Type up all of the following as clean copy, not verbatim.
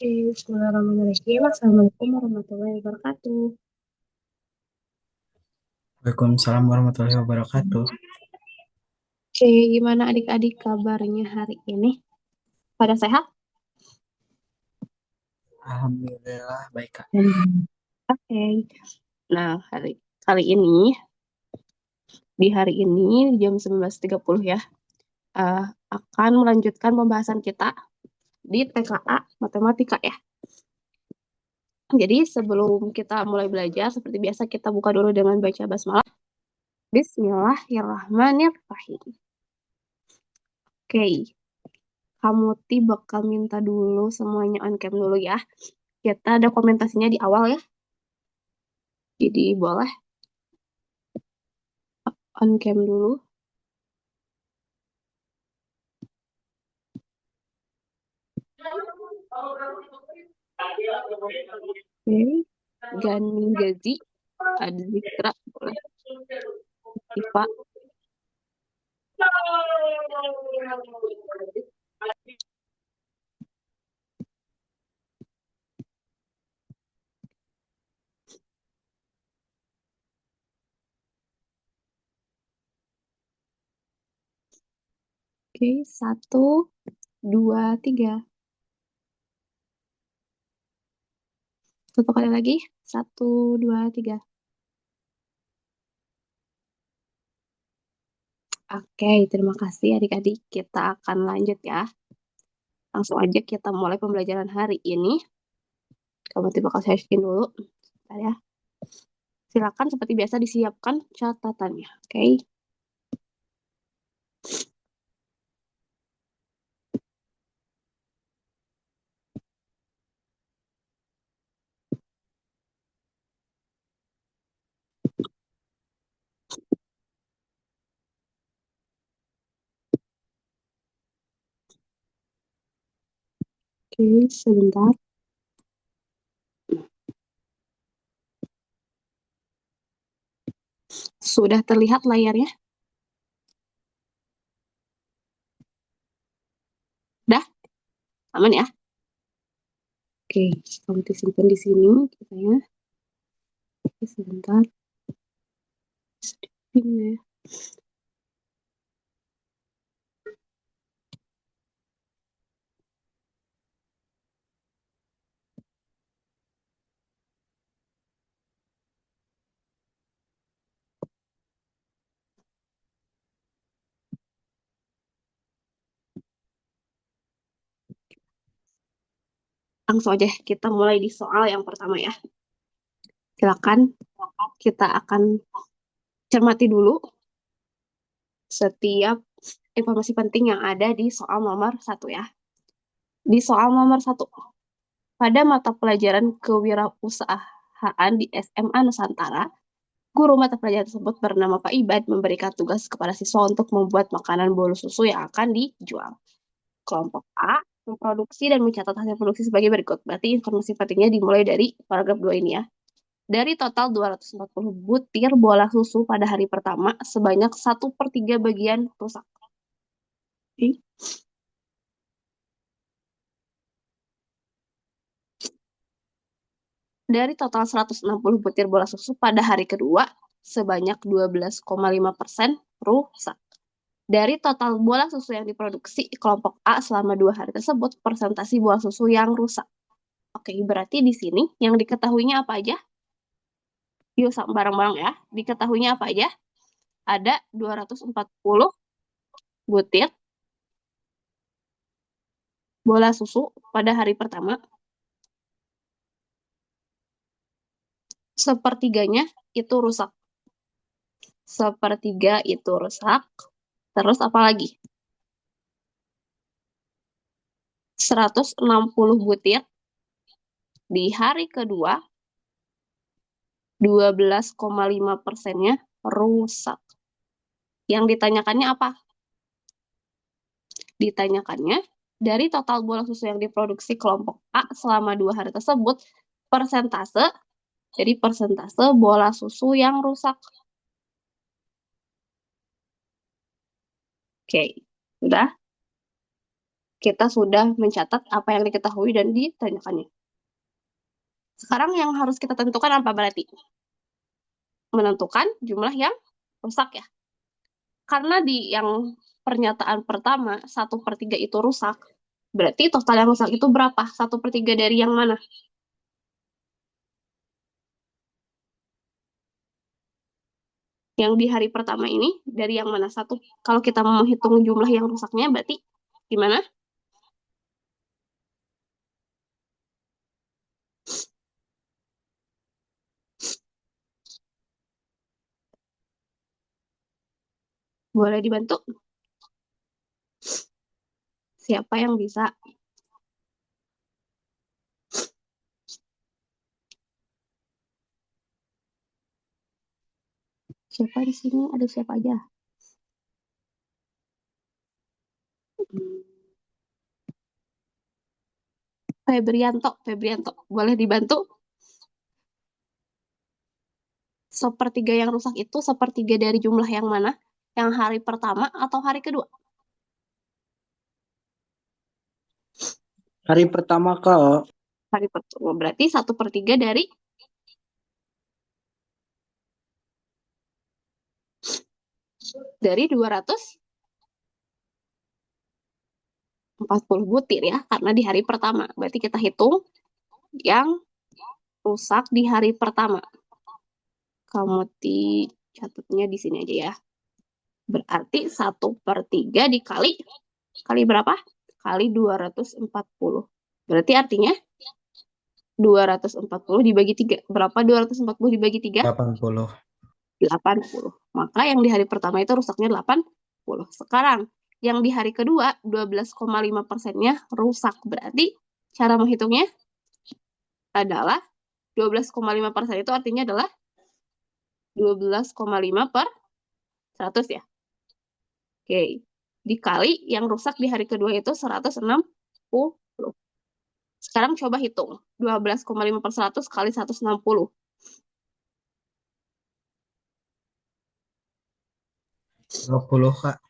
Oke, bismillahirrahmanirrahim. Assalamualaikum warahmatullahi wabarakatuh. Waalaikumsalam warahmatullahi wabarakatuh. Oke, gimana adik-adik kabarnya hari ini? Pada sehat? Alhamdulillah baik Kak. Oke. Nah, kali ini, di hari ini, jam 19.30 ya, eh, akan melanjutkan pembahasan kita di TKA Matematika ya. Jadi sebelum kita mulai belajar, seperti biasa kita buka dulu dengan baca basmalah. Bismillahirrahmanirrahim. Oke, kamu bakal minta dulu semuanya on cam dulu ya. Kita ada komentasinya di awal ya. Jadi boleh on cam dulu. Oke. Gani Gazi, ada Zikra, boleh. Iva. Oke, 1, 2, 3. Satu kali lagi. 1, 2, 3. Oke, terima kasih adik-adik. Kita akan lanjut ya. Langsung aja kita mulai pembelajaran hari ini. Kamu bakal saya share dulu. Bentar ya. Silakan seperti biasa disiapkan catatannya. Oke. Oke, sebentar. Sudah terlihat layarnya? Udah? Aman ya? Oke, kamu disimpan di sini kita ya. Oke, sebentar. Sedikit ya. Langsung aja kita mulai di soal yang pertama ya. Silakan kita akan cermati dulu setiap informasi penting yang ada di soal nomor 1 ya. Di soal nomor 1, pada mata pelajaran kewirausahaan di SMA Nusantara, guru mata pelajaran tersebut bernama Pak Ibad memberikan tugas kepada siswa untuk membuat makanan bolu susu yang akan dijual. Kelompok A memproduksi dan mencatat hasil produksi sebagai berikut. Berarti informasi pentingnya dimulai dari paragraf 2 ini ya. Dari total 240 butir bola susu pada hari pertama, sebanyak 1/3 bagian rusak. Oke. Dari total 160 butir bola susu pada hari kedua, sebanyak 12,5% rusak. Dari total bola susu yang diproduksi kelompok A selama 2 hari tersebut, persentase bola susu yang rusak. Oke, berarti di sini yang diketahuinya apa aja? Yuk bareng-bareng ya. Diketahuinya apa aja? Ada 240 butir bola susu pada hari pertama. Sepertiganya itu rusak. Sepertiga itu rusak. Terus apa lagi? 160 butir di hari kedua, 12,5%-nya rusak. Yang ditanyakannya apa? Ditanyakannya, dari total bola susu yang diproduksi kelompok A selama 2 hari tersebut, persentase, jadi persentase bola susu yang rusak. Oke, udah? Kita sudah mencatat apa yang diketahui dan ditanyakannya. Sekarang yang harus kita tentukan apa berarti? Menentukan jumlah yang rusak ya. Karena di yang pernyataan pertama, 1/3 itu rusak, berarti total yang rusak itu berapa? 1/3 dari yang mana? Yang di hari pertama ini, dari yang mana? Satu. Kalau kita mau menghitung jumlah yang rusaknya, berarti gimana? Boleh dibantu? Siapa yang bisa? Siapa di sini? Ada siapa aja? Hmm, Febrianto. Boleh dibantu? Sepertiga yang rusak itu sepertiga dari jumlah yang mana? Yang hari pertama atau hari kedua? Hari pertama, Kak. Hari pertama. Berarti 1/3 dari 240 butir ya, karena di hari pertama. Berarti kita hitung yang rusak di hari pertama. Kamu catatnya di sini aja ya. Berarti 1/3 kali berapa? Kali 240. Berarti artinya 240 dibagi 3. Berapa 240 dibagi 3? 80. 80. Maka yang di hari pertama itu rusaknya 80. Sekarang, yang di hari kedua 12,5%-nya rusak. Berarti cara menghitungnya adalah 12,5% itu artinya adalah 12,5 per 100 ya. Oke. Dikali yang rusak di hari kedua itu 160. Sekarang coba hitung. 12,5 per 100 kali 160. 20, Kak.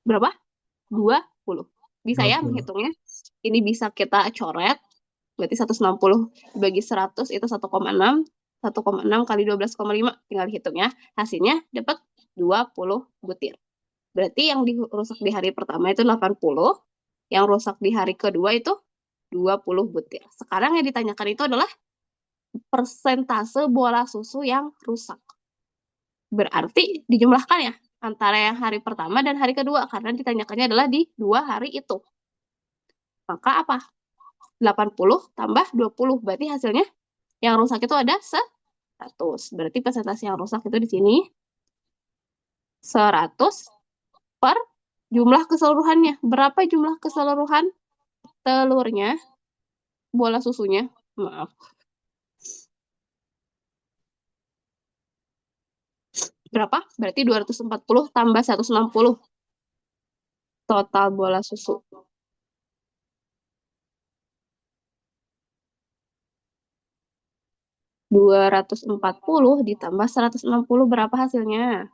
Berapa? 20. Bisa dua ya puluh menghitungnya? Ini bisa kita coret. Berarti 160 dibagi 100 itu 1,6. 1,6 kali 12,5. Tinggal hitung ya. Hasilnya dapat 20 butir. Berarti yang rusak di hari pertama itu 80. Yang rusak di hari kedua itu 20 butir. Sekarang yang ditanyakan itu adalah persentase bola susu yang rusak. Berarti dijumlahkan ya antara yang hari pertama dan hari kedua karena ditanyakannya adalah di 2 hari itu. Maka apa? 80 tambah 20 berarti hasilnya yang rusak itu ada 100. Berarti persentase yang rusak itu di sini 100 per jumlah keseluruhannya. Berapa jumlah keseluruhan telurnya, bola susunya? Maaf. Berapa? Berarti 240 tambah 160 total bola susu. 240 ditambah 160 berapa hasilnya?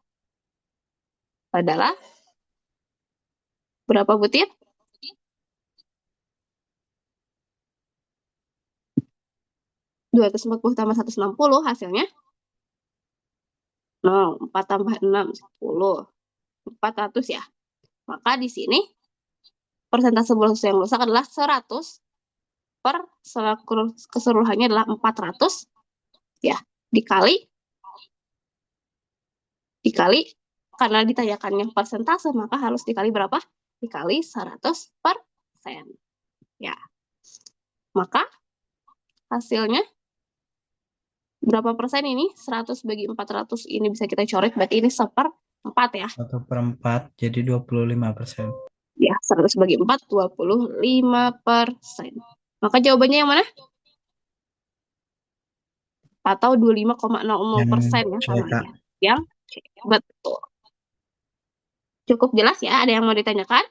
Adalah berapa butir? 240 tambah 160 hasilnya 0. 4 tambah 6, 10. 400 ya. Maka di sini persentase bola susu yang rusak adalah 100 per keseluruhannya adalah 400 ya. Dikali dikali karena ditanyakan yang persentase maka harus dikali berapa? Dikali 100%. Ya. Maka hasilnya berapa persen ini? 100 bagi 400 ini bisa kita coret berarti ini 1/4 ya. 1/4 jadi 25%. Ya, 100 bagi 4, 25%. Maka jawabannya yang mana? Atau 25,00% Yang ya C, sama Kak. aja. Yang C. Betul. Cukup jelas ya? Ada yang mau ditanyakan?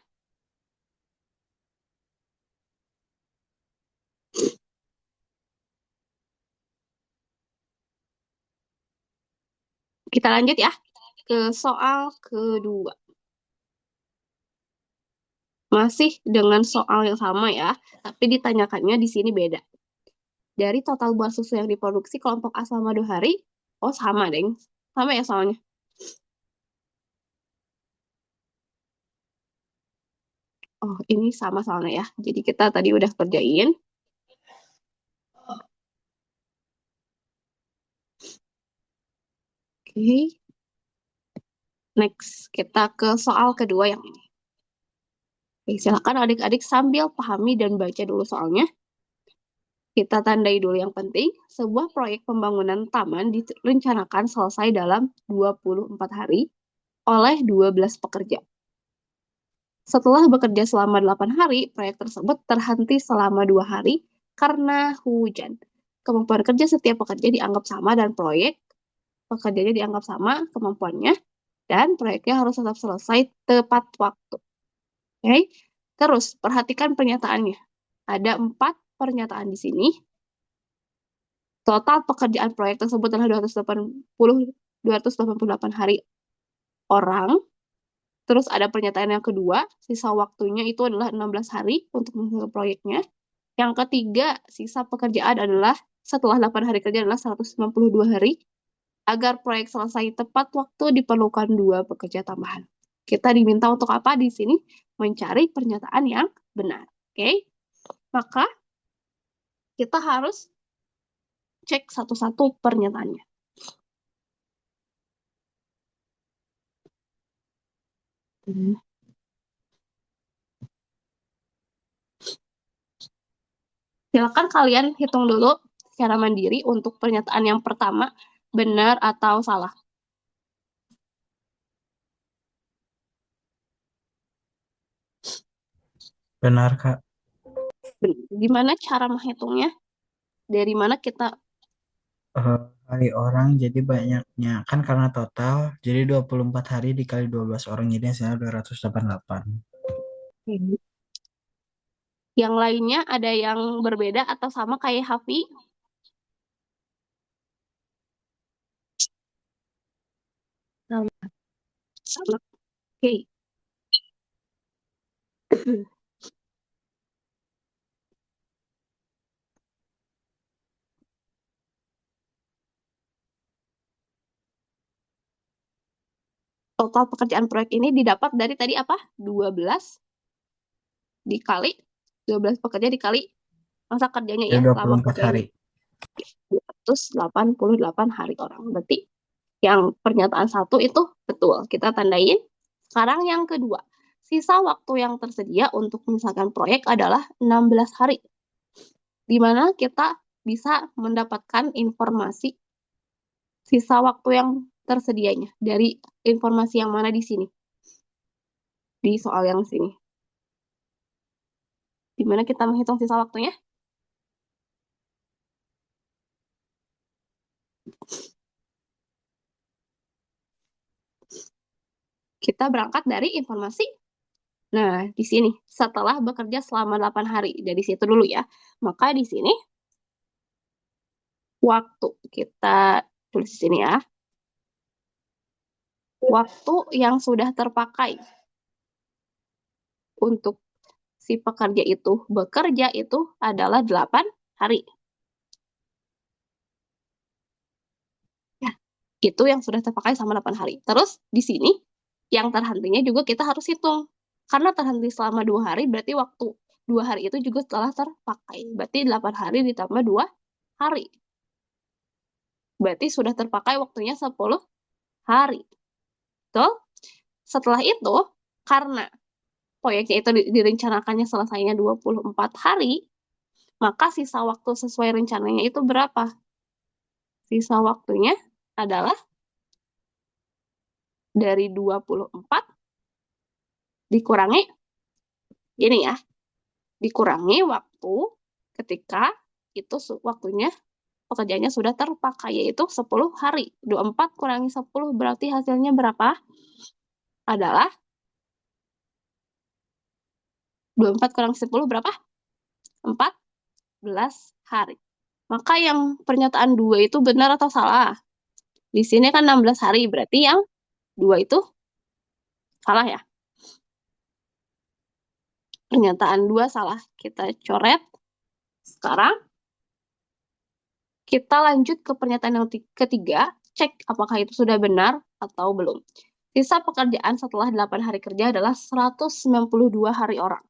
Kita lanjut ya ke soal kedua. Masih dengan soal yang sama ya, tapi ditanyakannya di sini beda. Dari total buah susu yang diproduksi kelompok A selama 2 hari, oh sama, deng. Sama ya soalnya. Oh, ini sama soalnya ya. Jadi kita tadi udah kerjain. Oke, next. Kita ke soal kedua yang ini. Oke, silakan adik-adik sambil pahami dan baca dulu soalnya. Kita tandai dulu yang penting. Sebuah proyek pembangunan taman direncanakan selesai dalam 24 hari oleh 12 pekerja. Setelah bekerja selama 8 hari, proyek tersebut terhenti selama 2 hari karena hujan. Kemampuan kerja setiap pekerja dianggap sama dan proyek pekerjanya dianggap sama kemampuannya dan proyeknya harus tetap selesai tepat waktu. Oke, terus perhatikan pernyataannya. Ada 4 pernyataan di sini. Total pekerjaan proyek tersebut adalah 288 hari orang. Terus ada pernyataan yang kedua, sisa waktunya itu adalah 16 hari untuk menyelesaikan proyeknya. Yang ketiga, sisa pekerjaan adalah setelah 8 hari kerja adalah 192 hari. Agar proyek selesai tepat waktu diperlukan 2 pekerja tambahan. Kita diminta untuk apa di sini? Mencari pernyataan yang benar. Oke? Maka kita harus cek satu-satu pernyataannya. Silakan kalian hitung dulu secara mandiri untuk pernyataan yang pertama, benar atau salah. Benar, Kak. Gimana cara menghitungnya? Dari mana kita Eh, Kali orang jadi banyaknya. Kan karena total, jadi 24 hari dikali 12 orang jadi hasilnya 288. yang lainnya ada yang berbeda atau sama kayak Hafi? Sama. Sama. Oke. Total pekerjaan proyek ini didapat dari tadi apa? 12 dikali 12 pekerja dikali masa kerjanya Jadi ya, lama 24 kerjanya hari. 288 hari orang. Berarti yang pernyataan satu itu betul. Kita tandain. Sekarang yang kedua. Sisa waktu yang tersedia untuk menyelesaikan proyek adalah 16 hari. Di mana kita bisa mendapatkan informasi sisa waktu yang tersedianya. Dari informasi yang mana di sini? Di soal yang sini. Di mana kita menghitung sisa waktunya? Kita berangkat dari informasi. Nah, di sini setelah bekerja selama 8 hari. Dari situ dulu ya. Maka di sini waktu kita tulis di sini ya. Waktu yang sudah terpakai untuk si pekerja itu bekerja itu adalah 8 hari. Ya, itu yang sudah terpakai sama 8 hari. Terus di sini yang terhentinya juga kita harus hitung. Karena terhenti selama 2 hari berarti waktu 2 hari itu juga telah terpakai. Berarti 8 hari ditambah 2 hari. Berarti sudah terpakai waktunya 10 hari. Betul? Setelah itu, karena proyeknya itu direncanakannya selesainya 24 hari, maka sisa waktu sesuai rencananya itu berapa? Sisa waktunya adalah dari 24 dikurangi ini ya, dikurangi waktu ketika itu waktunya pekerjaannya sudah terpakai yaitu 10 hari. 24 kurangi 10 berarti hasilnya berapa? Adalah 24 kurangi 10 berapa? 14 hari. Maka yang pernyataan 2 itu benar atau salah? Di sini kan 16 hari, berarti yang 2 itu salah ya? Pernyataan 2 salah. Kita coret. Sekarang kita lanjut ke pernyataan yang ketiga. Cek apakah itu sudah benar atau belum. Sisa pekerjaan setelah 8 hari kerja adalah 192 hari orang.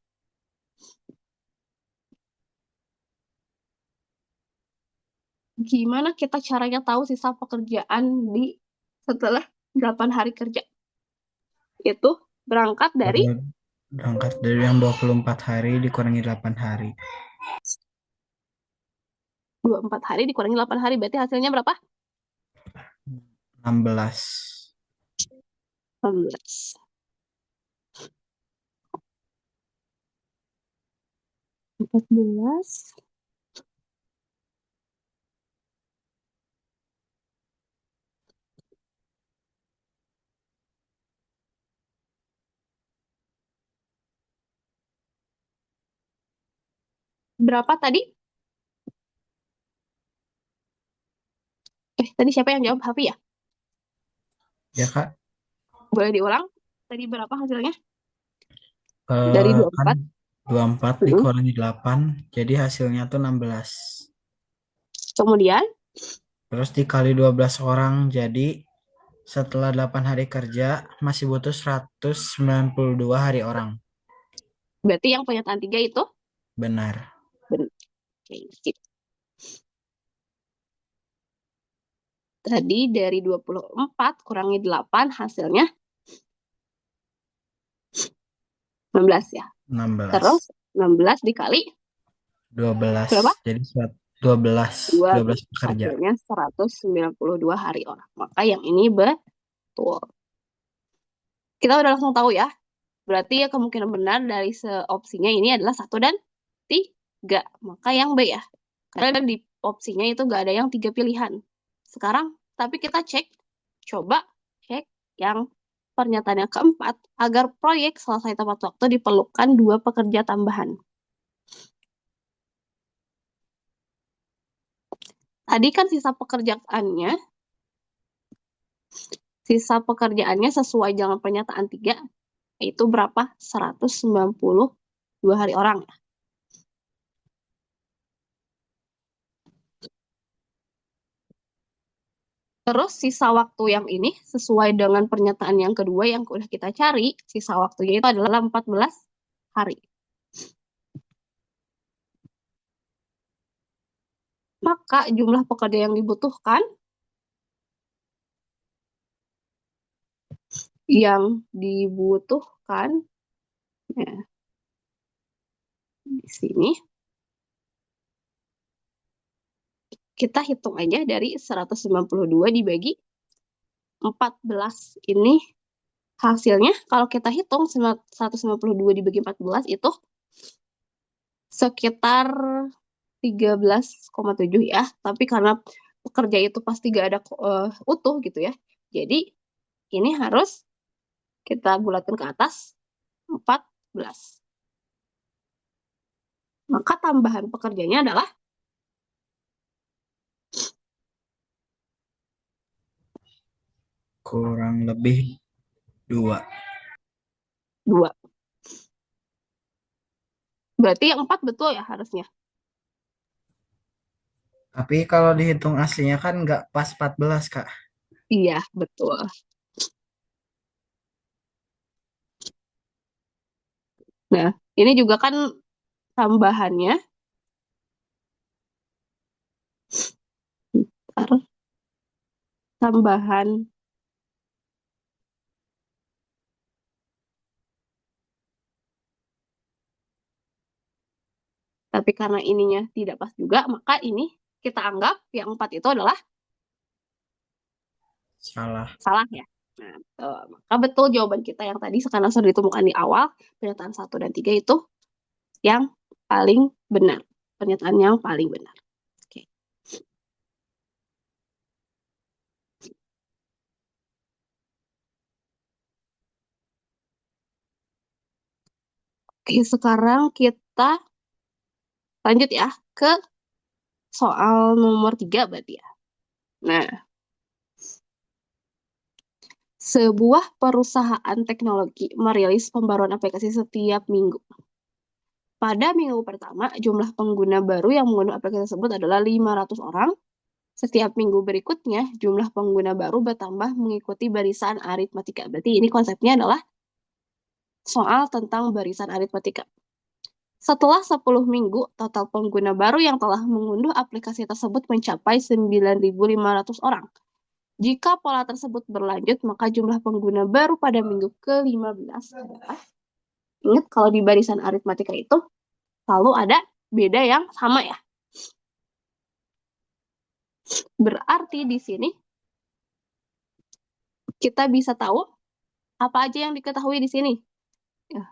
Gimana kita caranya tahu sisa pekerjaan di setelah 8 hari kerja? Itu berangkat dari Berangkat dari yang 24 hari dikurangi 8 hari. 24 hari dikurangi 8 hari. Berarti hasilnya berapa? 16. 16. 14. Berapa tadi? Tadi siapa yang jawab? Hafi ya? Ya, Kak. Boleh diulang? Tadi berapa hasilnya? Dari Kan 24. 24 Mm. dikurangi 8, jadi hasilnya tuh 16. Kemudian, Terus dikali 12 orang, jadi setelah 8 hari kerja masih butuh 192 hari orang. berarti yang pernyataan 3 itu Benar. benar. Oke, skip. Tadi dari 24 kurangi 8 hasilnya 16 ya. 16. Terus 16 dikali 12. berapa? Jadi 12. 12 12. pekerja. Hasilnya 192 hari orang. Maka yang ini betul. Kita udah langsung tahu ya. Berarti ya kemungkinan benar dari opsinya ini adalah 1 dan 3. Maka yang B ya. Karena di opsinya itu nggak ada yang 3 pilihan. Sekarang, tapi kita cek. Coba cek yang pernyataan yang keempat. Agar proyek selesai tepat waktu diperlukan 2 pekerja tambahan. Tadi kan sisa pekerjaannya sesuai dengan pernyataan 3, itu berapa? 192 hari orang. Terus sisa waktu yang ini sesuai dengan pernyataan yang kedua yang udah kita cari, sisa waktunya itu adalah 14 hari. Maka jumlah pekerja yang dibutuhkan ya, di sini kita hitung aja dari 192 dibagi 14 ini hasilnya kalau kita hitung 192 dibagi 14 itu sekitar 13,7 ya. Tapi karena pekerja itu pasti gak ada utuh gitu ya. Jadi ini harus kita bulatkan ke atas 14. Maka tambahan pekerjanya adalah Kurang lebih 2. 2. Berarti yang 4 betul ya harusnya. Tapi kalau dihitung aslinya kan nggak pas 14, Kak. Iya, betul. Nah, ini juga kan tambahannya. Tambahan tapi karena ininya tidak pas juga, maka ini kita anggap yang 4 itu adalah Salah. salah ya. Nah, maka betul jawaban kita yang tadi karena sudah ditemukan di awal, pernyataan 1 dan 3 itu yang paling benar. Pernyataan yang paling benar. Oke. Oke, sekarang kita lanjut ya ke soal nomor 3 berarti ya. Nah, sebuah perusahaan teknologi merilis pembaruan aplikasi setiap minggu. Pada minggu pertama, jumlah pengguna baru yang mengunduh aplikasi tersebut adalah 500 orang. Setiap minggu berikutnya, jumlah pengguna baru bertambah mengikuti barisan aritmatika. Berarti ini konsepnya adalah soal tentang barisan aritmatika. Setelah 10 minggu, total pengguna baru yang telah mengunduh aplikasi tersebut mencapai 9.500 orang. Jika pola tersebut berlanjut, maka jumlah pengguna baru pada minggu ke-15 adalah, ingat kalau di barisan aritmatika itu selalu ada beda yang sama ya. Berarti di sini kita bisa tahu apa aja yang diketahui di sini. Ya,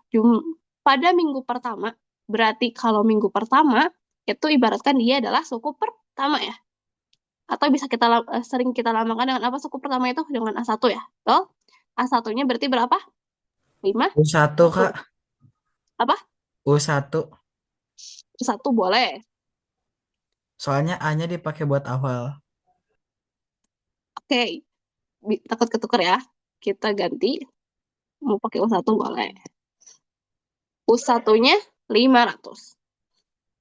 pada minggu pertama, berarti kalau minggu pertama itu ibaratkan dia adalah suku pertama ya. Atau bisa kita sering kita lamakan dengan apa suku pertama itu? Dengan A1 ya. Betul? A1-nya berarti berapa? 5, U1 1. Kak. Apa? U1. 1 boleh. Soalnya A-nya dipakai buat awal. Oke. Takut ketuker ya. Kita ganti. Mau pakai U1 boleh. U1-nya 500.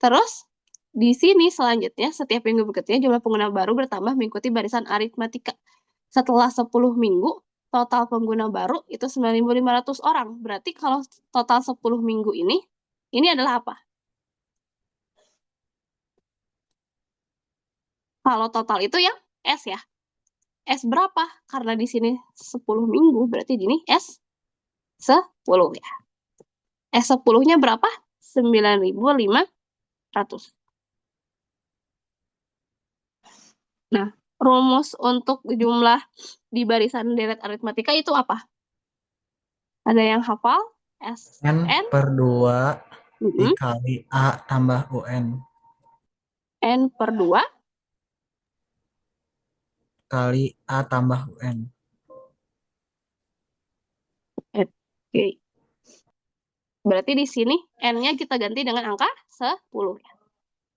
Terus, di sini selanjutnya, setiap minggu berikutnya jumlah pengguna baru bertambah mengikuti barisan aritmatika. Setelah 10 minggu, total pengguna baru itu 9.500 orang. Berarti kalau total 10 minggu ini adalah apa? Kalau total itu yang S ya. S berapa? Karena di sini 10 minggu, berarti di sini S 10 ya. S 10-nya berapa? 9.500. Nah, rumus untuk jumlah di barisan deret aritmatika itu apa? Ada yang hafal? N SN per 2 mm, dikali A tambah UN. N per 2. Kali A tambah UN. Oke. Berarti di sini N-nya kita ganti dengan angka 10.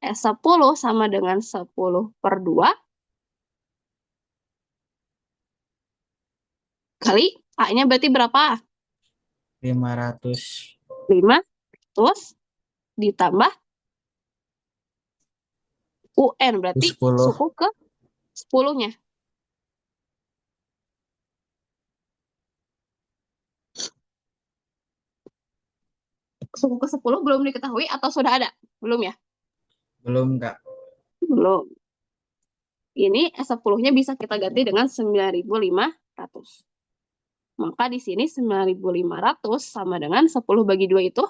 S10 sama dengan 10 per 2 kali A-nya berarti berapa? 500. 5 terus ditambah UN berarti 10. suku ke 10-nya. Suku ke 10 belum diketahui atau sudah ada? Belum ya? Belum Kak. Belum. Ini S10-nya bisa kita ganti dengan 9.500. Maka di sini 9.500 sama dengan 10 bagi 2 itu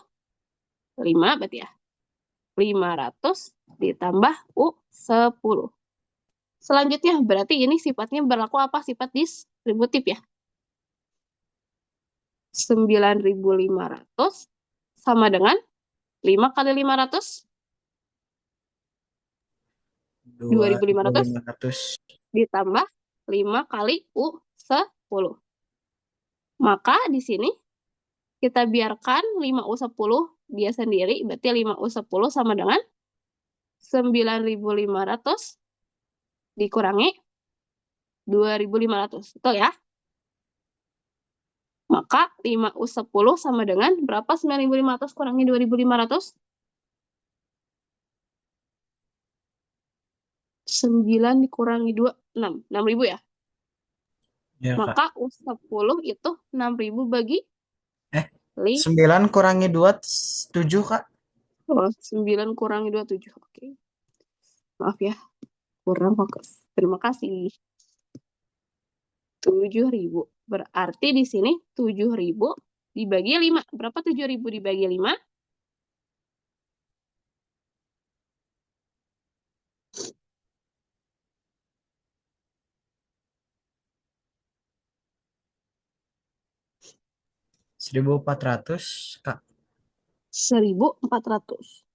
5 berarti ya. 500 ditambah U10. Selanjutnya berarti ini sifatnya berlaku apa? Sifat distributif ya. 9.500 sama dengan 5 kali 500 2.500 2.500. ditambah 5 kali U10. Maka di sini kita biarkan 5U10 dia sendiri, berarti 5U10 sama dengan 9.500 dikurangi 2.500. Betul ya? Maka 5U10 sama dengan berapa 9.500 kurangi 2.500? 9 dikurangi 2, 6. 6.000 ya? Ya Kak. Maka U10 itu 6.000 bagi Eh, 9 kurangi 2 7 Kak. 9 kurangi 27. Oke. Maaf ya, kurang fokus. Terima kasih. 7.000. Berarti di sini 7.000 dibagi 5. Berapa 7.000 dibagi 5? Seribu 1.400 Kak. 1.400.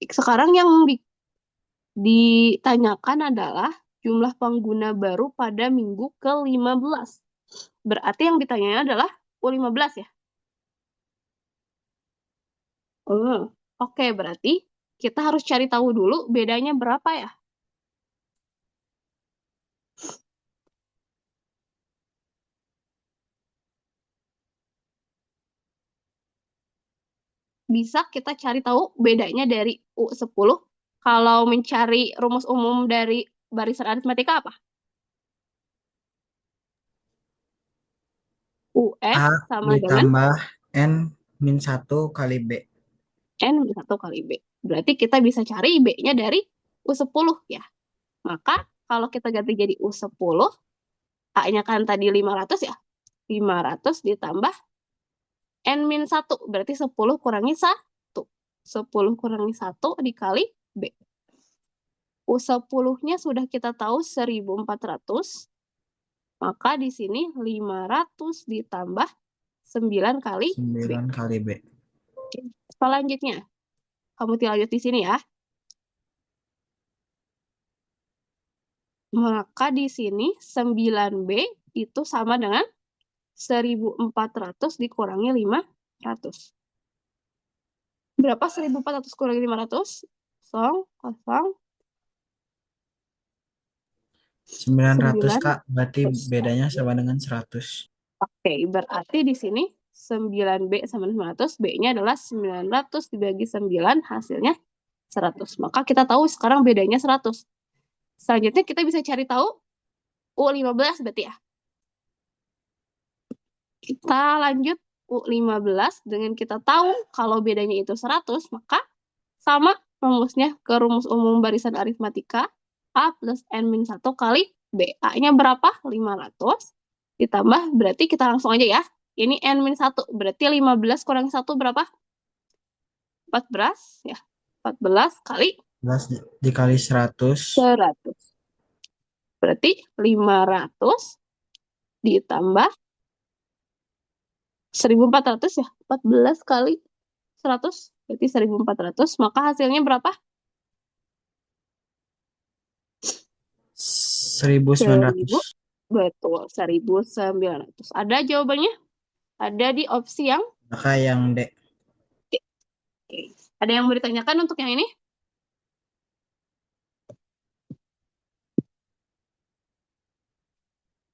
Sekarang yang ditanyakan adalah jumlah pengguna baru pada minggu ke-15. Berarti yang ditanya adalah U15 ya? Oke, berarti kita harus cari tahu dulu bedanya berapa ya? bisa kita cari tahu bedanya dari U10 kalau mencari rumus umum dari barisan aritmatika apa? UX A sama dengan ditambah N min 1 kali B. N min 1 kali B. Berarti kita bisa cari B-nya dari U10 ya. Maka kalau kita ganti jadi U10, A-nya kan tadi 500 ya. 500 ditambah N min 1. Berarti 10 kurangi 1. 10 kurangi 1 dikali B. U10-nya sudah kita tahu 1400. Maka di sini 500 ditambah 9 kali B. 9 kali B. Oke. Selanjutnya, kamu lanjut di sini ya. Maka di sini 9B itu sama dengan 1400 dikurangi 500. Berapa 1400 kurangi 500? Kosong, kosong, 900 Kak, berarti 900. bedanya sama dengan 100. Oke, berarti di sini 9B sama 900, B-nya adalah 900 dibagi 9, hasilnya 100. Maka kita tahu sekarang bedanya 100. Selanjutnya kita bisa cari tahu U15 berarti ya. Kita lanjut U15 dengan kita tahu kalau bedanya itu 100, maka sama rumusnya ke rumus umum barisan aritmatika. A plus N min 1 kali B. A-nya berapa? 500. Ditambah, berarti kita langsung aja ya. Ini N min 1. Berarti 15 kurang 1 berapa? 14 ya. 14 kali 11 dikali 100. 100. Berarti 500 ditambah 1400 ya. 14 kali 100 berarti 1400. Maka hasilnya berapa? 1000. 1900. Betul, 1900. Ada jawabannya? Ada di opsi yang Maka yang D. D. Oke. Ada yang mau ditanyakan untuk yang ini?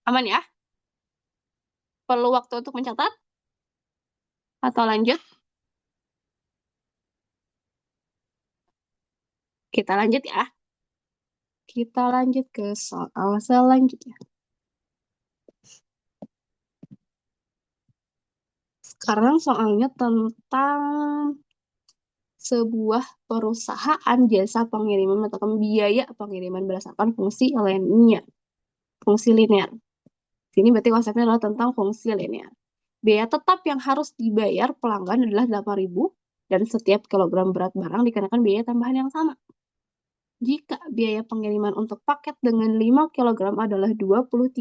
Aman ya? Perlu waktu untuk mencatat? Atau lanjut? Kita lanjut ya. Kita lanjut ke soal selanjutnya. Sekarang soalnya tentang sebuah perusahaan jasa pengiriman menetapkan biaya pengiriman berdasarkan fungsi linear. Fungsi linear. Sini berarti konsepnya adalah tentang fungsi linear. Biaya tetap yang harus dibayar pelanggan adalah 8.000 dan setiap kilogram berat barang dikenakan biaya tambahan yang sama. Jika biaya pengiriman untuk paket dengan 5 kg adalah 23.000,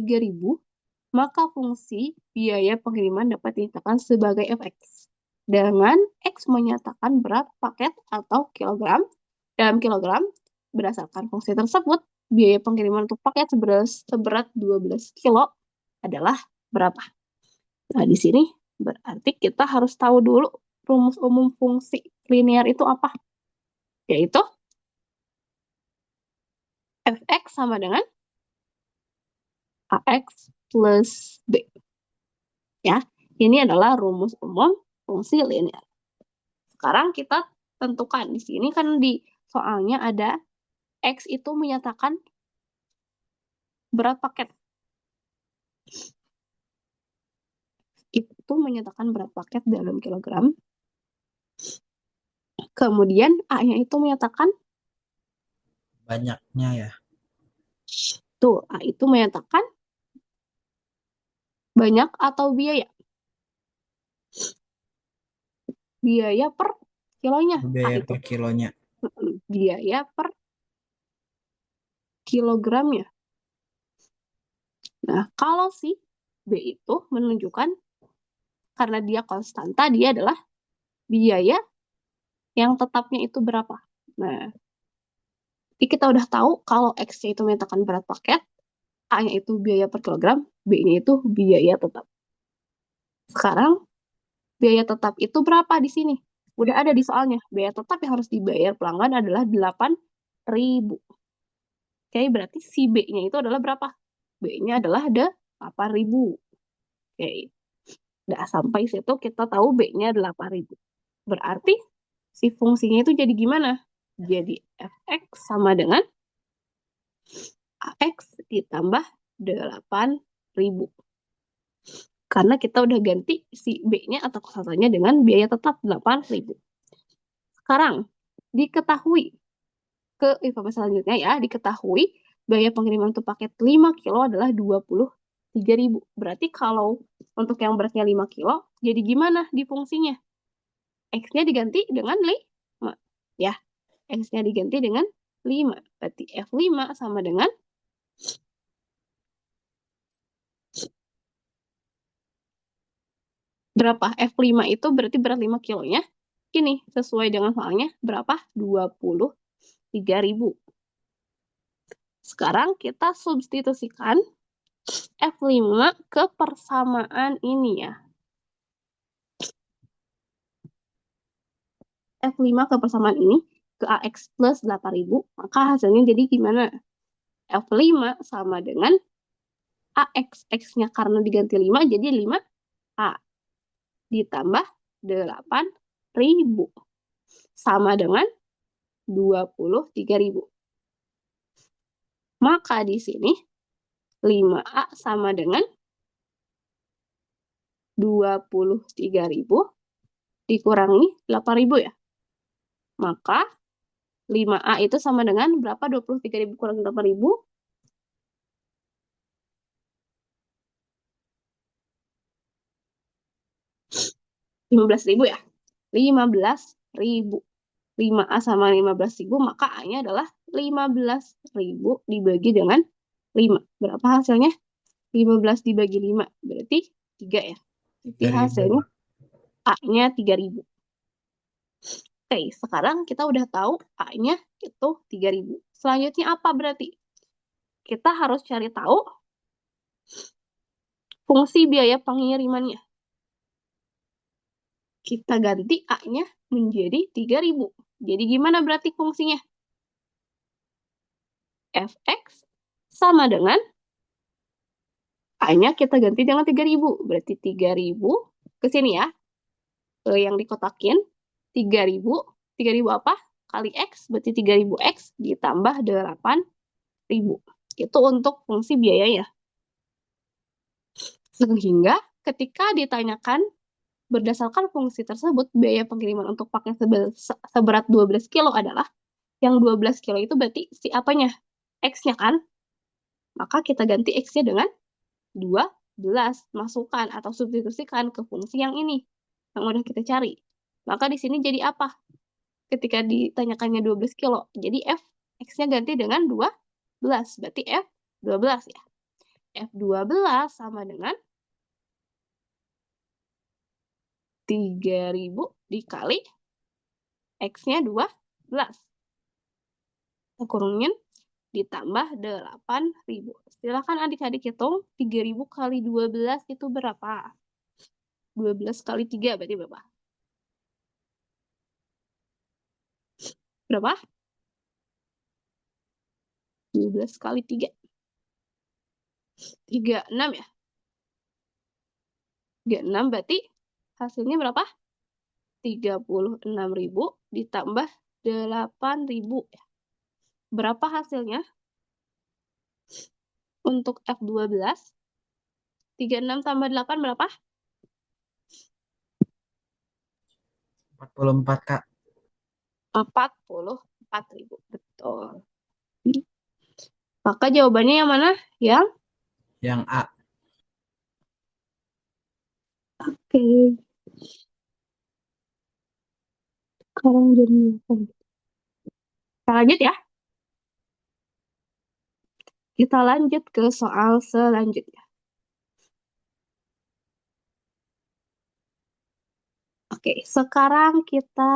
maka fungsi biaya pengiriman dapat dinyatakan sebagai fx. Dengan x menyatakan berat paket atau kilogram dalam kilogram, berdasarkan fungsi tersebut, biaya pengiriman untuk paket seberat 12 kilo adalah berapa? Nah, di sini berarti kita harus tahu dulu rumus umum fungsi linear itu apa? Yaitu fx sama dengan ax plus b. Ya, ini adalah rumus umum fungsi linear. Sekarang kita tentukan di sini kan di soalnya ada x itu menyatakan berat paket. Itu menyatakan berat paket dalam kilogram. Kemudian A-nya itu menyatakan Banyaknya ya. tuh, A itu menyatakan banyak atau biaya. Biaya per kilonya. A Biaya itu. per kilonya. Biaya per kilogramnya. Nah, kalau si B itu menunjukkan karena dia konstanta, dia adalah biaya yang tetapnya itu berapa. Nah, jadi kita udah tahu kalau X-nya itu menyatakan berat paket, A-nya itu biaya per kilogram, B-nya itu biaya tetap. Sekarang, biaya tetap itu berapa di sini? Udah ada di soalnya. Biaya tetap yang harus dibayar pelanggan adalah 8.000. Oke, berarti si B-nya itu adalah berapa? B-nya adalah 8.000. Oke. Udah sampai situ kita tahu B-nya 8.000. Berarti si fungsinya itu jadi gimana? Jadi fx sama dengan ax ditambah 8.000. Karena kita udah ganti si B-nya atau kesatuannya dengan biaya tetap 8.000. Sekarang, diketahui ke informasi selanjutnya ya, diketahui biaya pengiriman untuk paket 5 kilo adalah 23.000. Berarti kalau untuk yang beratnya 5 kilo, jadi gimana di fungsinya? X-nya diganti dengan 5. Ya, X-nya diganti dengan 5. Berarti F5 sama dengan berapa? F5 itu berarti berat 5 kilonya. Ini sesuai dengan soalnya berapa? 23.000. Sekarang kita substitusikan F5 ke persamaan ini ya. F5 ke persamaan ini ke AX plus 8.000, maka hasilnya jadi gimana? F5 sama dengan AX. X-nya karena diganti 5 jadi 5A ditambah 8.000 sama dengan 23.000. Maka di sini 5A sama dengan 23.000 dikurangi 8.000 ya. Maka 5A itu sama dengan berapa? 23.000 kurangi 8.000. 15.000 ya. 15.000. 5A sama 15.000, maka A-nya adalah 15.000 dibagi dengan 5. Berapa hasilnya? 15 dibagi 5, berarti 3 ya. Jadi 3.000. hasilnya A-nya 3.000. Oke, sekarang kita udah tahu A-nya itu 3.000. Selanjutnya apa berarti? Kita harus cari tahu fungsi biaya pengirimannya. Kita ganti A-nya menjadi 3.000. Jadi gimana berarti fungsinya? Fx sama dengan A-nya kita ganti dengan 3.000. Berarti 3.000 ke sini ya. Yang dikotakin 3.000. 3.000 apa? Kali X. Berarti 3.000 X ditambah 8.000. Itu untuk fungsi biayanya. Sehingga ketika ditanyakan berdasarkan fungsi tersebut, biaya pengiriman untuk paket seberat 12 kilo adalah yang 12 kilo itu berarti si apanya? X-nya kan? Maka kita ganti X-nya dengan 12. Masukkan atau substitusikan ke fungsi yang ini. Yang udah kita cari. Maka di sini jadi apa? Ketika ditanyakannya 12 kilo. Jadi F, X-nya ganti dengan 12. Berarti F 12 ya. F12 sama dengan 3.000 dikali X-nya 12. Kita kurungin ditambah 8.000. Silakan adik-adik hitung 3.000 kali 12 itu berapa? 12 kali 3 berarti berapa? Berapa? 12 kali 3. 36 ya? 36 berarti hasilnya berapa? 36.000 ditambah 8.000 ya. Berapa hasilnya? Untuk F12 36 tambah 8 berapa? 44, Kak. 44.000. Betul. Maka jawabannya yang mana? Yang A. Oke. Sekarang jadi apa? Kita lanjut ya. Kita lanjut ke soal selanjutnya. Oke, sekarang kita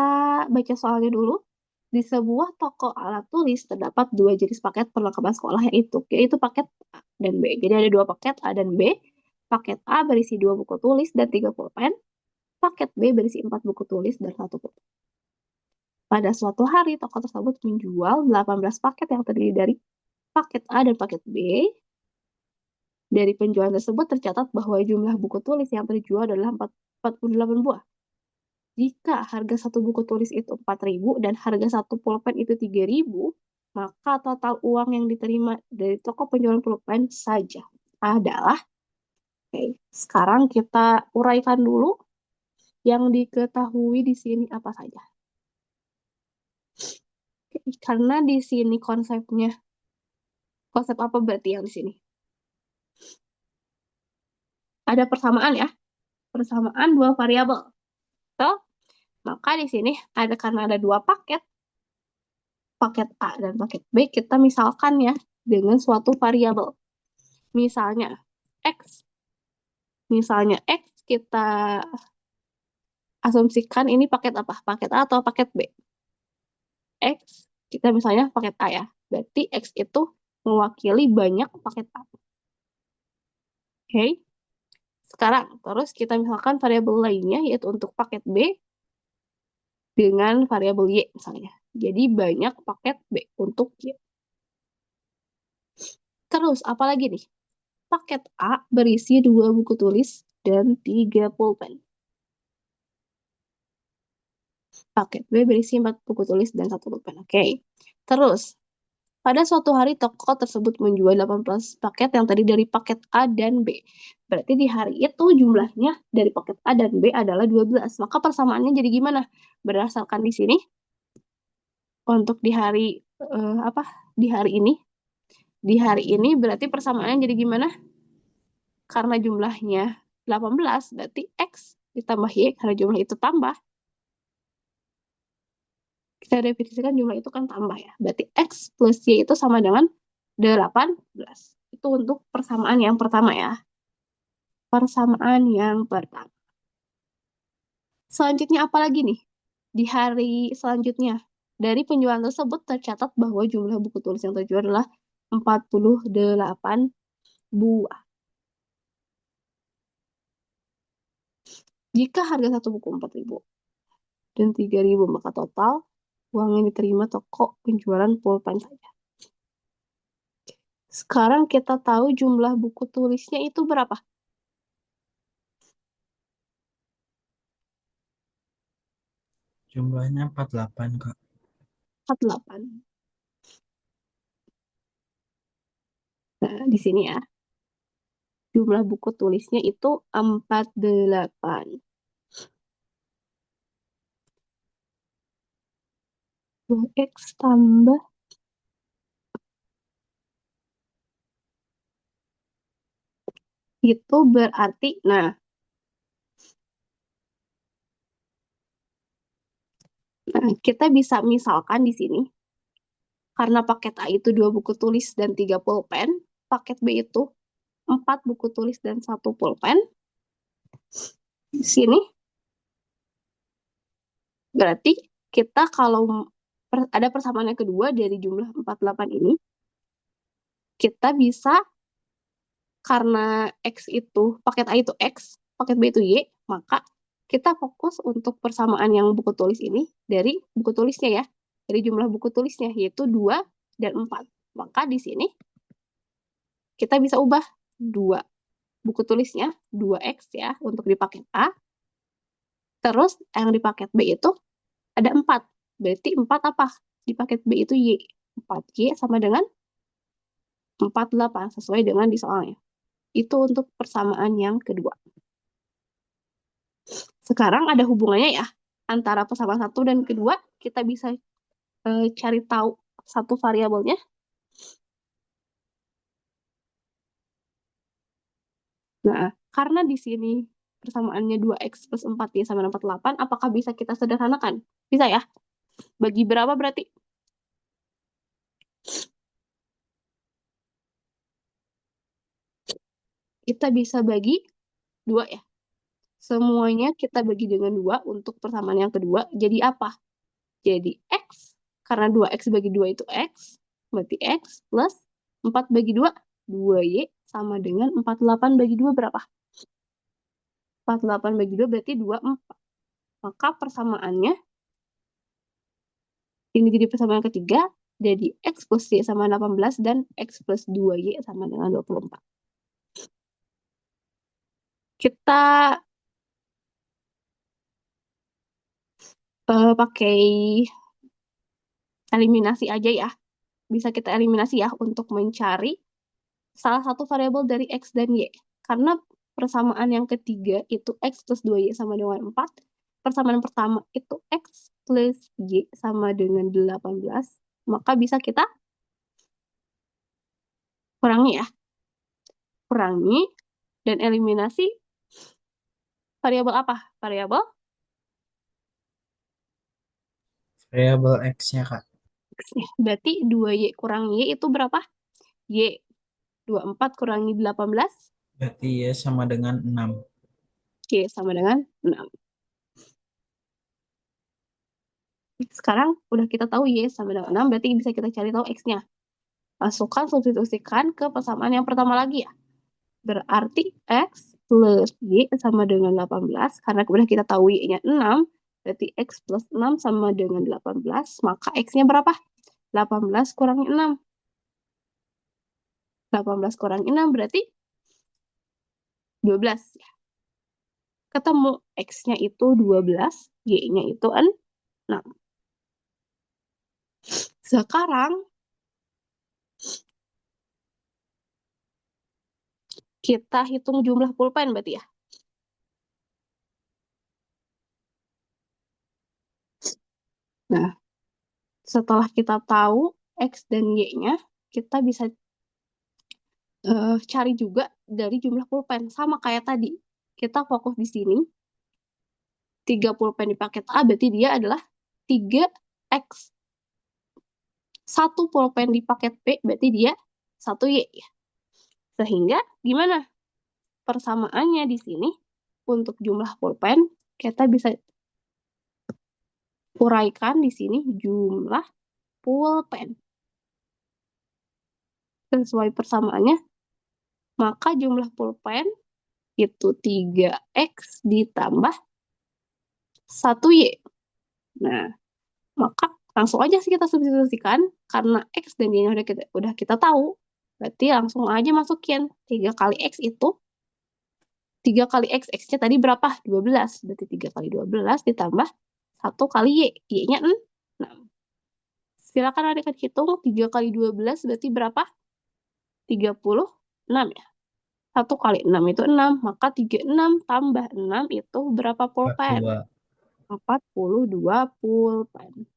baca soalnya dulu. Di sebuah toko alat tulis terdapat dua jenis paket perlengkapan sekolah yaitu paket A dan B. Jadi ada dua paket A dan B. Paket A berisi 2 buku tulis dan 3 pulpen. Paket B berisi 4 buku tulis dan 1 pulpen. Pada suatu hari, toko tersebut menjual 18 paket yang terdiri dari paket A dan paket B. Dari penjualan tersebut tercatat bahwa jumlah buku tulis yang terjual adalah 48 buah. Jika harga satu buku tulis itu 4.000 dan harga satu pulpen itu 3.000, maka total uang yang diterima dari toko penjualan pulpen saja adalah, oke, sekarang kita uraikan dulu yang diketahui di sini apa saja. Oke, karena di sini konsepnya, konsep apa berarti yang di sini? Ada persamaan ya, persamaan dua variabel. Betul? Maka di sini ada, karena ada dua paket, paket A dan paket B, kita misalkan ya dengan suatu variabel. Misalnya X. Misalnya X kita asumsikan ini paket apa? Paket A atau paket B? X, kita misalnya paket A ya. Berarti X itu mewakili banyak paket A. Oke. Sekarang, terus kita misalkan variabel lainnya, yaitu untuk paket B dengan variabel Y misalnya. Jadi banyak paket B untuk Y. Terus, apalagi nih? Paket A berisi 2 buku tulis dan 3 pulpen. Paket B berisi 4 buku tulis dan 1 pulpen. Oke. Terus, pada suatu hari toko tersebut menjual 18 paket yang tadi dari paket A dan B. Berarti di hari itu jumlahnya dari paket A dan B adalah 12. Maka persamaannya jadi gimana? Berdasarkan di sini, untuk di hari apa? Di hari ini. Di hari ini berarti persamaannya jadi gimana? Karena jumlahnya 18, berarti X ditambah Y, karena jumlah itu tambah. Kita definisikan jumlah itu kan tambah ya. Berarti X plus Y itu sama dengan 18. Itu untuk persamaan yang pertama ya. Persamaan yang pertama. Selanjutnya apa lagi nih? Di hari selanjutnya. Dari penjualan tersebut tercatat bahwa jumlah buku tulis yang terjual adalah 48 buah. Jika harga satu buku 4.000 dan 3.000, maka total uang yang diterima toko penjualan pulpen saja. Sekarang kita tahu jumlah buku tulisnya itu berapa? Jumlahnya 48, Kak. 48. Nah, di sini ya. Jumlah buku tulisnya itu 48. 2X tambah itu berarti, nah, kita bisa misalkan di sini, karena paket A itu 2 buku tulis dan 3 pulpen, paket B itu 4 buku tulis dan 1 pulpen. Di sini berarti kita kalau ada persamaan yang kedua dari jumlah 48 ini, kita bisa, karena X itu, paket A itu X, paket B itu Y, maka kita fokus untuk persamaan yang buku tulis ini dari buku tulisnya ya. Dari jumlah buku tulisnya, yaitu 2 dan 4. Maka di sini kita bisa ubah 2 buku tulisnya, 2X ya, untuk di paket A. Terus yang di paket B itu ada 4. Berarti 4 apa? Di paket B itu Y. 4Y sama dengan 48, sesuai dengan di soalnya. Itu untuk persamaan yang kedua. Sekarang ada hubungannya ya antara persamaan satu dan kedua. Kita bisa cari tahu satu variabelnya. Nah, karena di sini persamaannya 2X plus 4Y sama dengan 48, apakah bisa kita sederhanakan? Bisa ya? Bagi berapa berarti? Kita bisa bagi 2 ya. Semuanya kita bagi dengan 2 untuk persamaan yang kedua. Jadi apa? Jadi X. Karena 2X bagi 2 itu X. Berarti X plus 4 bagi 2, 2Y sama dengan 48 bagi 2 berapa? 48 bagi 2 berarti 24. Maka persamaannya, ini jadi persamaan ketiga, jadi X plus Y sama 18 dan X plus 2Y sama dengan 24. Kita pakai eliminasi aja ya. Bisa kita eliminasi ya untuk mencari salah satu variabel dari X dan Y. Karena persamaan yang ketiga itu X plus 2Y sama dengan 4. Persamaan pertama itu X plus Y sama dengan 18. Maka bisa kita kurangi ya. Kurangi dan eliminasi variabel apa? Variabel Variabel X-nya, Kak. X nih. Berarti 2Y kurang Y itu berapa? Y 24 kurangi 18. Berarti ya sama dengan 6. Y sama dengan 6. Sekarang udah kita tahu Y sama dengan 6, berarti bisa kita cari tahu X-nya. Masukkan, substitusikan ke persamaan yang pertama lagi ya. Berarti X plus Y sama dengan 18. Karena udah kita tahu Y-nya 6. Berarti X plus 6 sama dengan 18. Maka X-nya berapa? 18 kurangi 6. 18 kurangi 6 berarti 12. Ketemu X-nya itu 12. Y-nya itu 6. Sekarang kita hitung jumlah pulpen berarti ya. Nah, setelah kita tahu X dan Y-nya, kita bisa cari juga dari jumlah pulpen. Sama kayak tadi. Kita fokus di sini. 3 pulpen di paket A berarti dia adalah 3X. 1 pulpen di paket B berarti dia 1Y ya. Sehingga gimana persamaannya di sini untuk jumlah pulpen kita bisa uraikan di sini jumlah pulpen. Sesuai persamaannya, maka jumlah pulpen itu 3X ditambah 1Y. Nah, maka langsung aja sih kita substitusikan karena X dan Y-nya udah kita tahu. Berarti langsung aja masukin 3 kali X itu 3 kali X, X-nya tadi berapa? 12. Berarti 3 kali 12 ditambah 1 kali Y. Y-nya 6. Silakan adik hitung 3 kali 12 berarti berapa? 36 ya. 1 kali 6 itu 6. Maka 36 tambah 6 itu berapa pulpen? 42. 42 pulpen.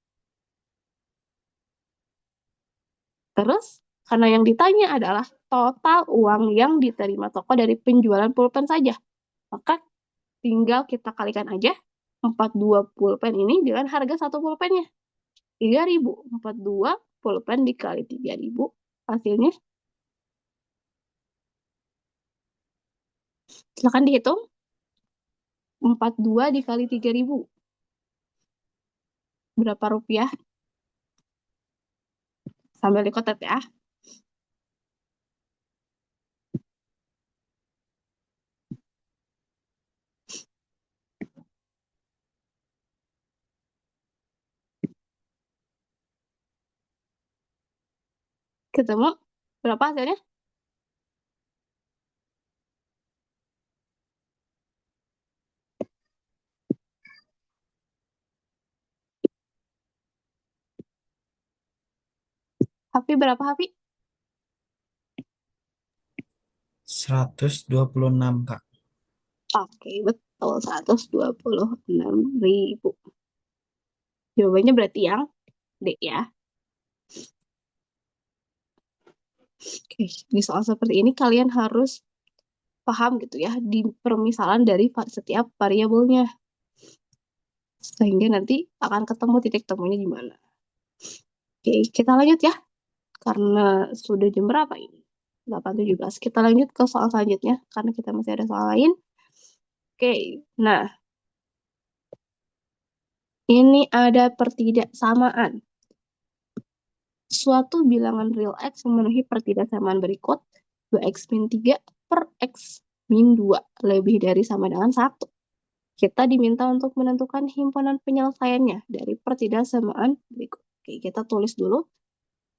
Terus, karena yang ditanya adalah total uang yang diterima toko dari penjualan pulpen saja. Maka tinggal kita kalikan aja 42 pulpen ini dengan harga satu pulpennya. 3.000. 42 pulpen dikali 3.000. Hasilnya, silahkan dihitung. 42 dikali 3.000. Berapa rupiah? Sambil dikotet ya. Ketemu berapa hasilnya? Hafi berapa Hafi? 126, Kak. Oke, betul. 126.000. Jawabannya berarti yang D ya. Oke, di soal seperti ini kalian harus paham gitu ya di permisalan dari setiap variabelnya. Sehingga nanti akan ketemu titik temunya di mana. Oke, kita lanjut ya. Karena sudah jam berapa ini? 8.17. Kita lanjut ke soal selanjutnya karena kita masih ada soal lain. Oke, nah ini ada pertidaksamaan. Suatu bilangan real X memenuhi pertidaksamaan berikut 2X min 3 per X min 2 lebih dari sama dengan 1. Kita diminta untuk menentukan himpunan penyelesaiannya dari pertidaksamaan berikut. Oke, kita tulis dulu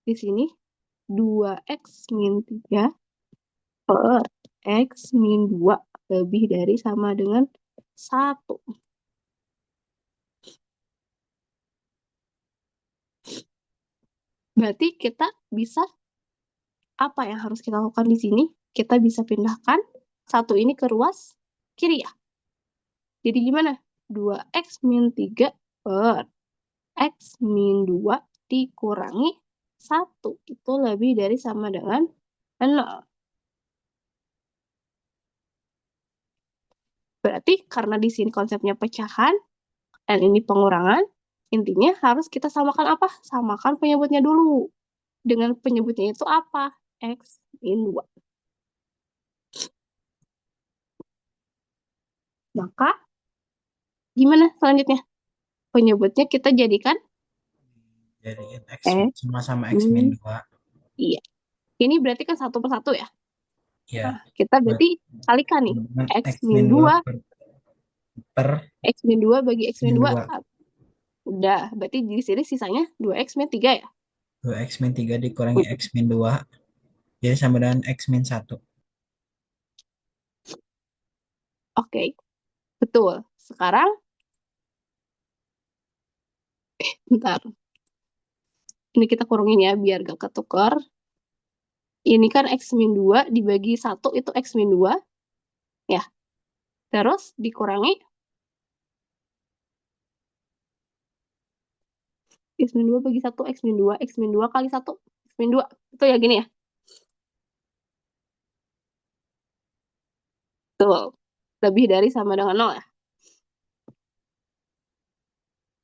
di sini 2X min 3 per X min 2 lebih dari sama dengan 1. Berarti kita bisa, apa yang harus kita lakukan di sini? Kita bisa pindahkan satu ini ke ruas kiri ya. Jadi gimana? 2x min 3 per x min 2 dikurangi 1. Itu lebih dari sama dengan 0. Berarti karena di sini konsepnya pecahan, dan ini pengurangan, intinya harus kita samakan apa? Samakan penyebutnya dulu. Dengan penyebutnya itu apa? X min 2. Maka, gimana selanjutnya? Penyebutnya kita jadikan Jadiin X X sama-sama X min min, 2. iya. Ini berarti kan satu per satu ya. Nah, Ya, kita berarti kalikan nih. dengan X X min min 2 2, per X min 2 bagi X min min 2. 2. Udah, berarti di sini sisanya 2X min 3 ya. 2x min 3 dikurangi x min 2. Jadi sama dengan x min 1. Oke, betul. Sekarang, bentar. Ini kita kurungin ya, biar gak ketukar. Ini kan X min 2 dibagi 1 itu X min 2. Ya, terus dikurangi X min 2 bagi 1, X min 2, X min 2 kali 1, X min 2. Itu ya gini ya? Betul. Lebih dari sama dengan 0 ya.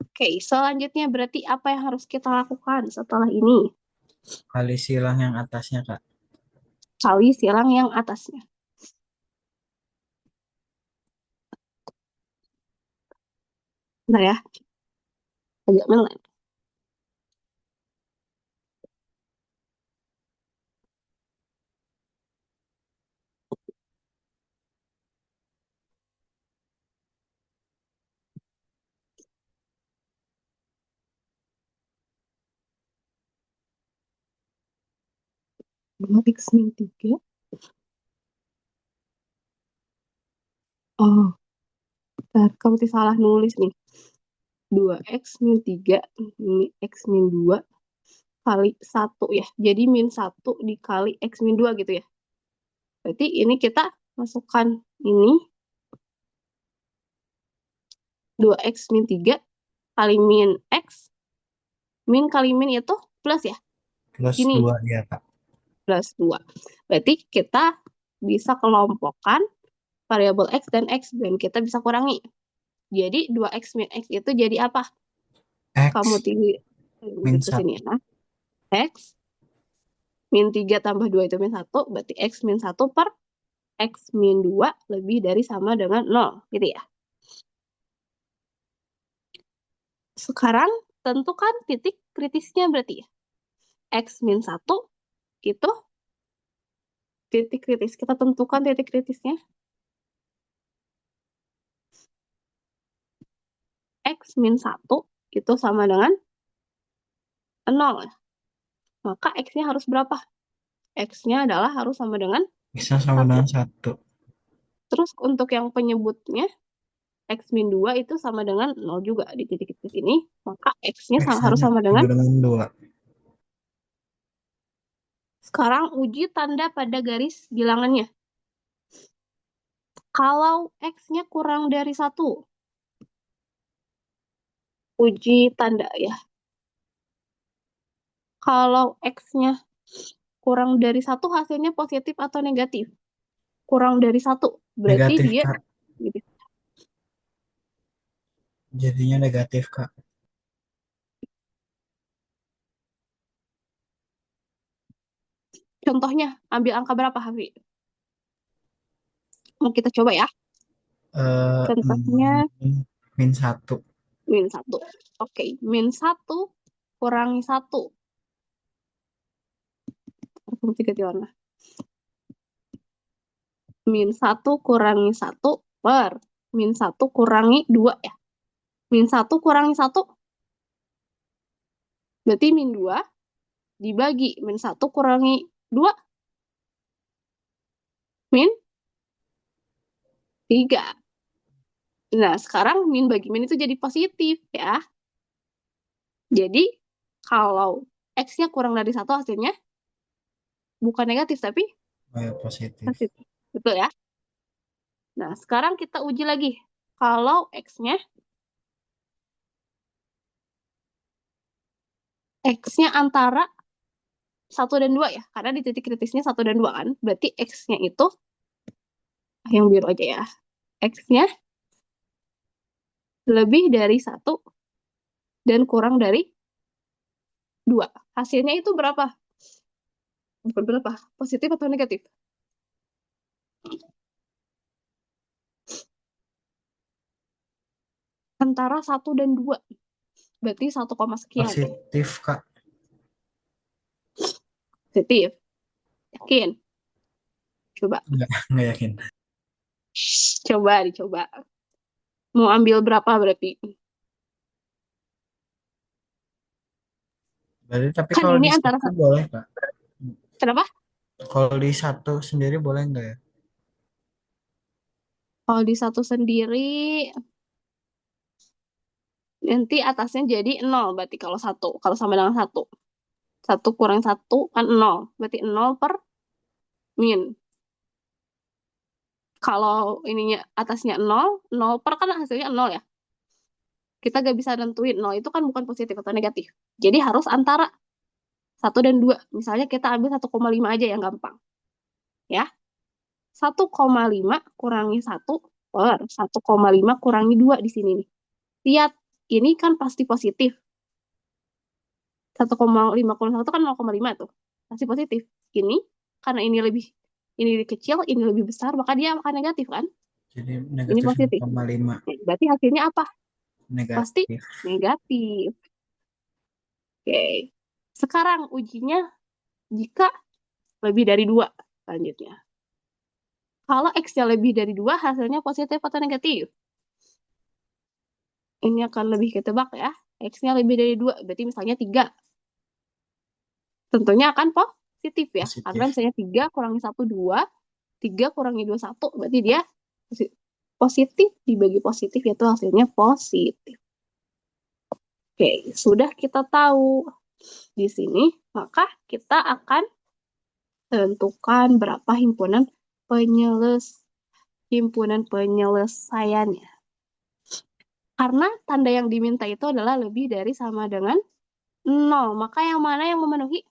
Oke, selanjutnya berarti apa yang harus kita lakukan setelah ini? Kali silang yang atasnya, Kak. Kali silang yang atasnya. Bentar ya, agak melek. X min 3. Oh, bentar, kamu salah nulis nih. 2X min 3, ini X min 2 kali 1 ya. Jadi min 1 dikali X min 2 gitu ya. Berarti ini kita masukkan ini 2X min 3 kali min X. Min kali min itu plus ya. Plus Gini, 2 ya, Kak. plus 2. Berarti kita bisa kelompokkan variabel X dan X dan kita bisa kurangi. Jadi 2X min X itu jadi apa? Kamu X tinggi min ke sini 1. ya. X min 3 tambah 2 itu min 1, berarti X min 1 per X min 2 lebih dari sama dengan 0, gitu ya. Sekarang tentukan titik kritisnya berarti ya. X min 1 itu titik kritis. Kita tentukan titik kritisnya. X min 1 itu sama dengan 0 ya. Maka X-nya harus berapa? X-nya adalah harus sama dengan Bisa sama 1. dengan 1. Terus untuk yang penyebutnya X min 2 itu sama dengan 0 juga di titik-titik ini. Maka X-nya harus X-nya sama sama dengan. dengan 2. Sekarang uji tanda pada garis bilangannya. Kalau X-nya kurang dari 1, uji tanda ya. Kalau X-nya kurang dari 1, hasilnya positif atau negatif? Kurang dari 1, berarti Negatif, dia Kak. gitu. Jadinya negatif, Kak. Contohnya, ambil angka berapa, Hafi? Mau kita coba ya. Contohnya Min 1. min 1. Oke, min 1 kurangi 1. Aku ganti warna. Min 1 kurangi 1 per min 1 kurangi 2 ya. Min 1 kurangi 1 berarti min 2 dibagi min 1 kurangi 2 min 3. Nah, sekarang min bagi min itu jadi positif ya. Jadi, kalau X-nya kurang dari satu hasilnya bukan negatif tapi Oh ya, positif. positif. Betul ya? Nah, sekarang kita uji lagi. Kalau X-nya antara satu dan 2 ya. Karena di titik kritisnya satu dan 2 kan. Berarti X-nya itu, yang biru aja ya. X-nya lebih dari satu dan kurang dari 2. Hasilnya itu berapa? Bukan berapa, positif atau negatif? Antara satu dan 2. Berarti 1, sekian. Positif, Kak. Positif. Yakin? Coba. Enggak yakin. Coba dicoba. Mau ambil berapa berarti? Berarti tapi Kan kalau ini di antara satu boleh, Kak? kenapa? Kalau di satu sendiri boleh enggak ya? Kalau di satu sendiri nanti atasnya jadi 0 berarti kalau satu. Kalau sama dengan satu. Satu kurang satu kan 0. Berarti 0 per min. Kalau ininya atasnya 0, 0 per kan hasilnya 0 ya. Kita gak bisa nentuin 0 itu kan bukan positif atau negatif. Jadi harus antara satu dan 2. Misalnya kita ambil 1,5 aja yang gampang. Ya. 1,5 kurangi satu per 1,5 kurangi 2 di sini nih. Lihat, ini kan pasti positif. 1,5 kurang 1 kan 0,5 tuh. Pasti positif. Ini, karena ini lebih kecil, ini lebih besar, maka dia akan negatif kan? Jadi Ini negatif positif. 0,5 Berarti hasilnya apa? Pasti negatif. negatif. Oke. Sekarang ujinya jika lebih dari 2. Selanjutnya. Kalau X-nya lebih dari 2, hasilnya positif atau negatif? Ini akan lebih ketebak ya. X-nya lebih dari 2, berarti misalnya 3. Tentunya akan positif ya. Karena Positif. misalnya 3 kurangi satu 2, 3 kurangi 2 1, berarti dia positif dibagi positif, yaitu hasilnya positif. Oke, sudah kita tahu di sini, maka kita akan tentukan berapa himpunan penyelesaiannya. Karena tanda yang diminta itu adalah lebih dari sama dengan 0. Maka yang mana yang memenuhi?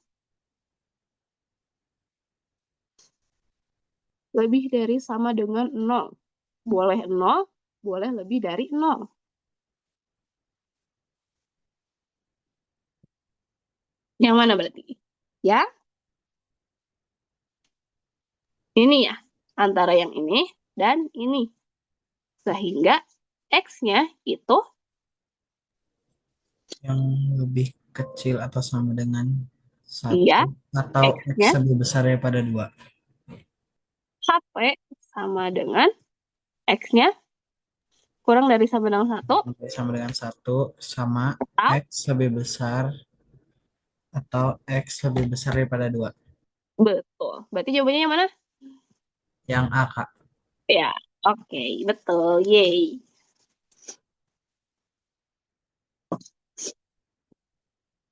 Lebih dari sama dengan 0. Boleh 0, boleh lebih dari 0. Yang mana berarti? Ya, ini ya. Antara yang ini dan ini. Sehingga X-nya itu Yang lebih kecil atau sama dengan iya, satu atau X-nya X lebih besar daripada 2. HP sama dengan X-nya kurang dari sama dengan 1 Sama dengan satu sama atau X lebih besar atau X lebih besar daripada 2. betul. Berarti jawabannya yang mana? Yang A, Kak. Ya, oke, betul. Yeay.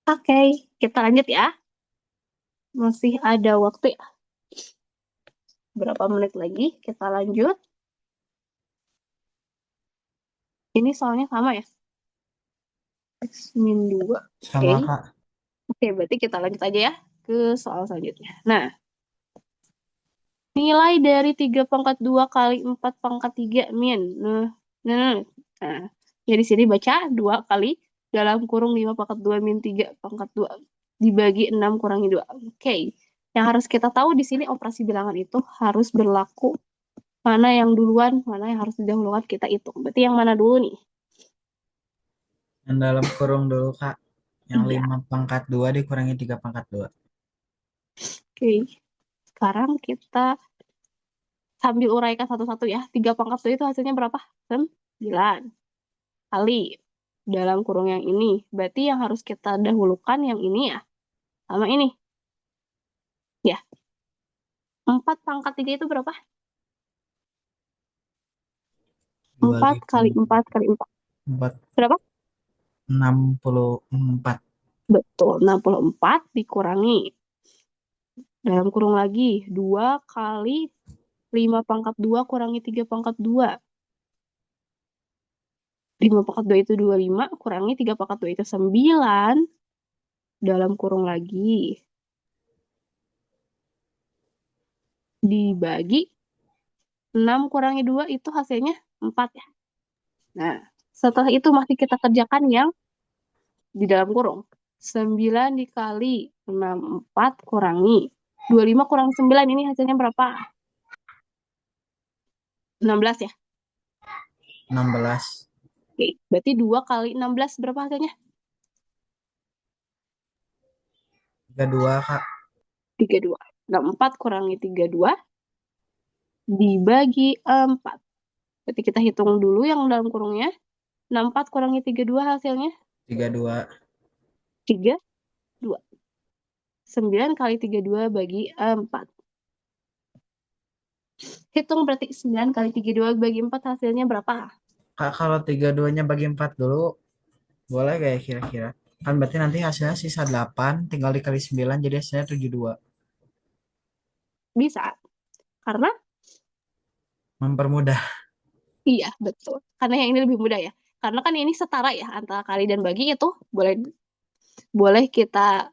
Oke, kita lanjut ya. Masih ada waktu ya. Berapa menit lagi? Kita lanjut. Ini soalnya sama ya. X min 2. Oke. Sama, Kak. Oke, berarti kita lanjut aja ya ke soal selanjutnya. Nah, nilai dari 3 pangkat 2 kali 4 pangkat 3 min. Nah, ya di sini baca 2 kali dalam kurung 5 pangkat 2 min 3 pangkat 2 dibagi 6 kurangi 2. Oke. Yang harus kita tahu di sini operasi bilangan itu harus berlaku. Mana yang duluan, mana yang harus didahulukan kita hitung. Berarti yang mana dulu nih? Yang dalam kurung dulu, Kak. Yang Iya. 5 pangkat 2 dikurangi 3 pangkat 2. Oke. Sekarang kita sambil uraikan satu-satu ya. 3 pangkat 2 itu hasilnya berapa? 9 kali dalam kurung yang ini. Berarti yang harus kita dahulukan yang ini ya. Sama ini. Ya. 4 pangkat 3 itu berapa? 2 4 kali 4 kali 4. 4, Berapa? 64. Betul, 64 dikurangi. Dalam kurung lagi, 2 kali 5 pangkat 2 kurangi 3 pangkat 2. 5 pangkat 2 itu 25, kurangi 3 pangkat 2 itu 9. Dalam kurung lagi, dibagi 6 kurangi 2 itu hasilnya 4 ya. Nah, setelah itu masih kita kerjakan yang di dalam kurung. 9 dikali 64 kurangi 25 kurangi 9 ini hasilnya berapa? 16 ya. 16. Oke, berarti 2 kali 16 berapa hasilnya? 32, Kak. 32. 64 kurangi 32 dibagi 4. Berarti kita hitung dulu yang dalam kurungnya. 64 kurangi 32 hasilnya 32. 32. 9 kali 32 bagi 4. Hitung berarti 9 kali 32 bagi 4 hasilnya berapa? Kak, kalau 32-nya bagi 4 dulu, boleh kayak kira-kira? Kan berarti nanti hasilnya sisa 8, tinggal dikali 9, jadi hasilnya 72. Bisa. Karena Mempermudah. iya, betul. Karena yang ini lebih mudah ya. Karena kan ini setara ya antara kali dan bagi itu boleh boleh kita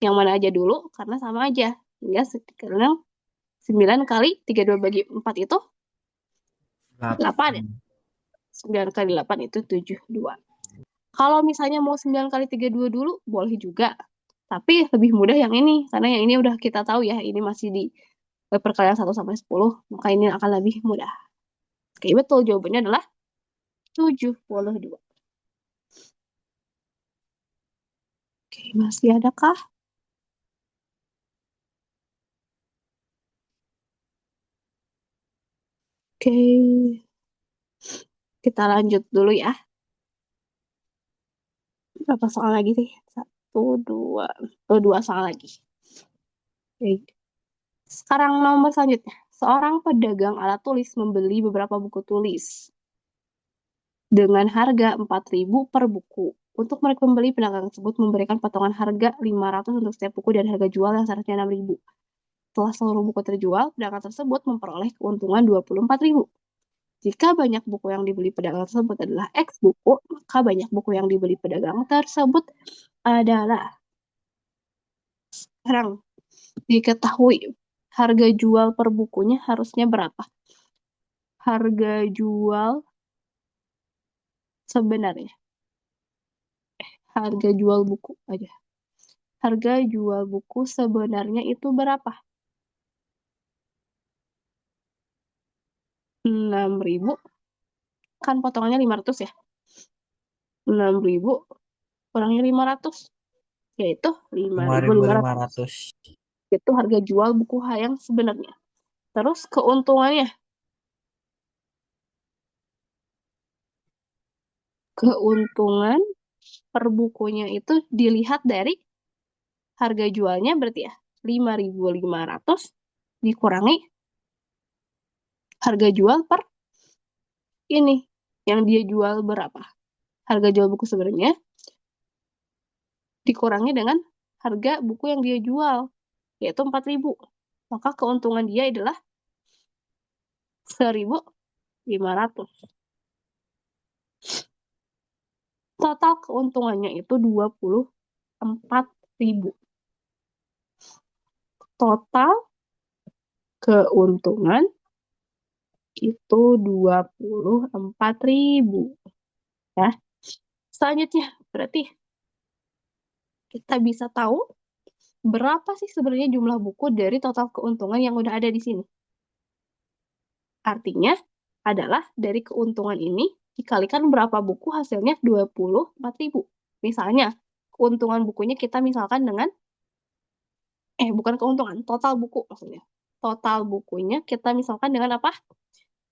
yang mana aja dulu karena sama aja. Hingga sekarang 9 kali 32 bagi 4 itu 8 ya. 8. 9 kali 8 itu 72. Kalau misalnya mau 9 kali 32 dulu, boleh juga. Tapi lebih mudah yang ini, karena yang ini udah kita tahu ya, ini masih di perkalian 1 sampai 10, maka ini akan lebih mudah. Oke, betul. Jawabannya adalah 72. Oke, masih adakah? Oke, kita lanjut dulu ya. Berapa soal lagi sih? Satu, dua. Oh, dua soal lagi. Oke. Sekarang nomor selanjutnya. Seorang pedagang alat tulis membeli beberapa buku tulis dengan harga 4.000 per buku. Untuk mereka pembeli, pedagang tersebut memberikan potongan harga 500 untuk setiap buku dan harga jual yang seharusnya 6.000. Setelah seluruh buku terjual, pedagang tersebut memperoleh keuntungan 24.000. Jika banyak buku yang dibeli pedagang tersebut adalah X buku, maka banyak buku yang dibeli pedagang tersebut adalah sekarang diketahui harga jual per bukunya harusnya berapa? Harga jual sebenarnya, harga jual buku aja. Harga jual buku sebenarnya itu berapa? 6.000, kan potongannya 500 ya. 6.000 kurangi 500, yaitu lima lima ribu ribu lima lima ratus. ratus Itu harga jual buku yang sebenarnya. Terus keuntungannya, keuntungan per bukunya itu dilihat dari harga jualnya berarti ya 5.500 dikurangi harga jual per ini yang dia jual berapa. Harga jual buku sebenarnya dikurangi dengan harga buku yang dia jual yaitu 4.000. Maka keuntungan dia adalah 1.500. Total keuntungannya itu 24.000. Total keuntungan itu 24.000 ya. Selanjutnya berarti kita bisa tahu berapa sih sebenarnya jumlah buku dari total keuntungan yang udah ada di sini. Artinya adalah dari keuntungan ini dikalikan berapa buku hasilnya 24.000. Misalnya keuntungan bukunya kita misalkan dengan bukan keuntungan, total buku maksudnya. Total bukunya kita misalkan dengan apa?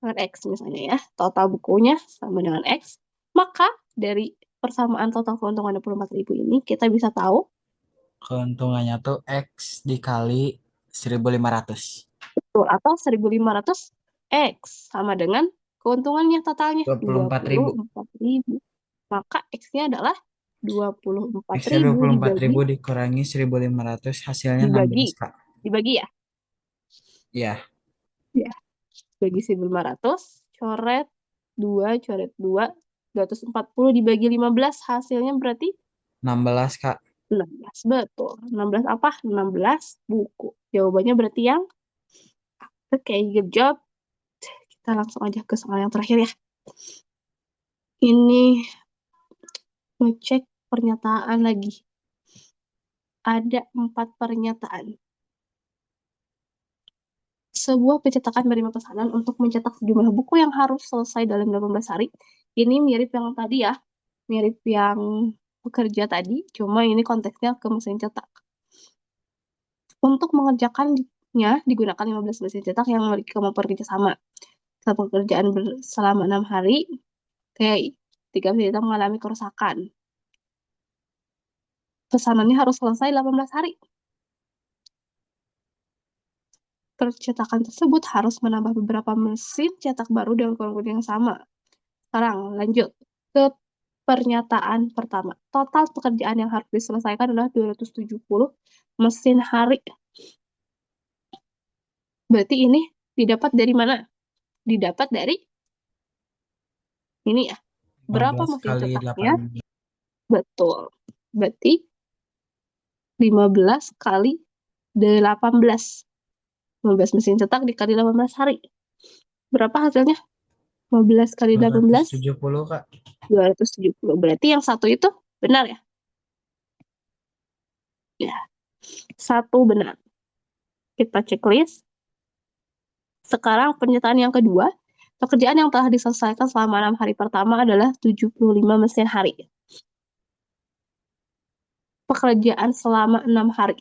Dengan X misalnya ya. Total bukunya sama dengan X. Maka dari persamaan total keuntungan 24.000 ini kita bisa tahu Keuntungannya tuh X dikali 1.500. betul atau 1.500 X sama dengan keuntungannya totalnya 24.000. 24.000. Maka X-nya adalah X-nya 24.000 dibagi, 24.000 dikurangi 1.500 hasilnya dibagi, 16, Kak. dibagi ya. Iya, Ya, bagi 1.500, coret 2, coret 2, 240 dibagi 15, hasilnya berarti 16, Kak. 16. Betul. 16 apa? 16 buku. Jawabannya berarti yang oke, good job. Kita langsung aja ke soal yang terakhir ya. Ini ngecek pernyataan lagi. Ada 4 pernyataan. Sebuah pencetakan menerima pesanan untuk mencetak sejumlah buku yang harus selesai dalam 18 hari. Ini mirip yang tadi ya, mirip yang pekerja tadi, cuma ini konteksnya ke mesin cetak. Untuk mengerjakannya digunakan 15 mesin cetak yang memiliki kemampuan kerjasama. Setelah pekerjaan selama 6 hari, oke, 3 mesin cetak mengalami kerusakan. Pesanannya harus selesai 18 hari. Percetakan tersebut harus menambah beberapa mesin cetak baru dengan kurang yang sama. Sekarang lanjut ke pernyataan pertama. Total pekerjaan yang harus diselesaikan adalah 270 mesin hari. Berarti ini didapat dari mana? Didapat dari ini ya. Berapa 15 mesin kali cetaknya? 18. Betul. Berarti 15 kali 18. 15 mesin cetak dikali 18 hari. Berapa hasilnya? 15 kali 18, 270, Kak. 270. Berarti yang satu itu benar ya? Ya, satu benar. Kita checklist. Sekarang pernyataan yang kedua. Pekerjaan yang telah diselesaikan selama 6 hari pertama adalah 75 mesin hari. Pekerjaan selama 6 hari.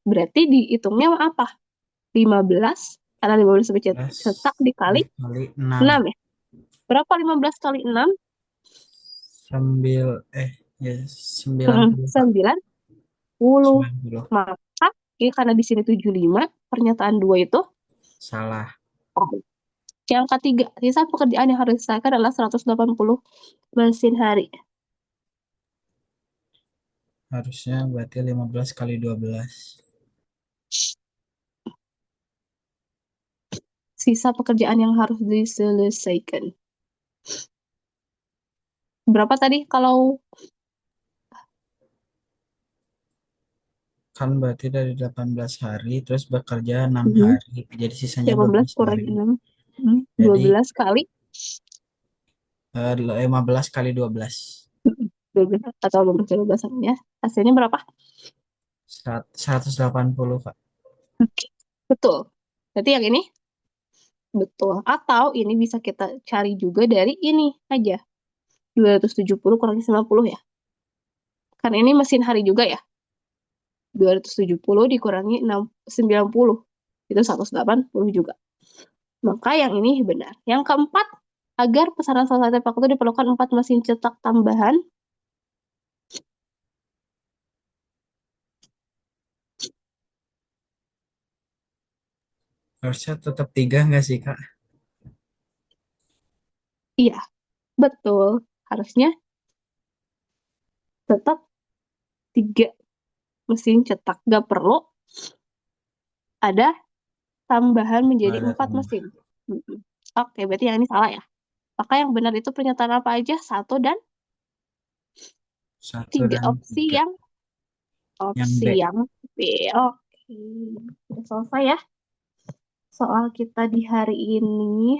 Berarti dihitungnya apa? 15, karena 15 mesin 15 cetak dikali dikali 6. 6 ya. Berapa 15 kali 6? Ya 90, Kak. 90. 90. Maka, ya karena di sini 75, pernyataan 2 itu Salah. oh. Yang ketiga, sisa pekerjaan yang harus diselesaikan adalah 180 mesin hari. Harusnya berarti 15 kali 12. Sisa pekerjaan yang harus diselesaikan. Berapa tadi kalau Kan berarti dari 18 hari terus bekerja 6 hmm, hari. Jadi sisanya 18 12 kurang hari. 6? Jadi 12 kali 15 kali 12. 12 atau 12 kali 12 ya. Hasilnya berapa? 180, Kak. Oke, betul. Berarti yang ini betul. Atau ini bisa kita cari juga dari ini aja. 270 kurangi 90 ya. Kan ini mesin hari juga ya. 270 dikurangi 90. Itu 180 juga. Maka yang ini benar. Yang keempat, agar pesanan selesai tepat waktu diperlukan 4 mesin cetak tambahan. Harusnya tetap 3 nggak sih, Kak? Iya, betul. Harusnya tetap 3 mesin cetak. Gak perlu ada tambahan Nggak menjadi ada 4 tambah. mesin. Mm-mm. Oke, berarti yang ini salah ya. Maka yang benar itu pernyataan apa aja? Satu dan 1 tiga. dan 3. Yang Opsi B. yang B. Oke, sudah selesai ya soal kita di hari ini.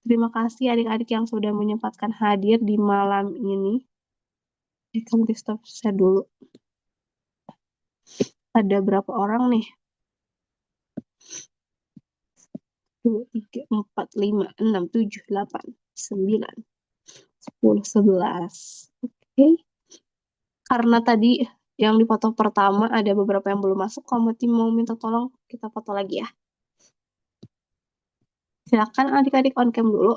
Terima kasih adik-adik yang sudah menyempatkan hadir di malam ini. Kamu di stop share dulu. Ada berapa orang nih? 2, 3, 4, 5, 6, 7, 8, 9, 10, 11. Oke. Karena tadi yang di foto pertama ada beberapa yang belum masuk. Kamu mau minta tolong kita foto lagi ya. Silakan adik-adik on cam dulu.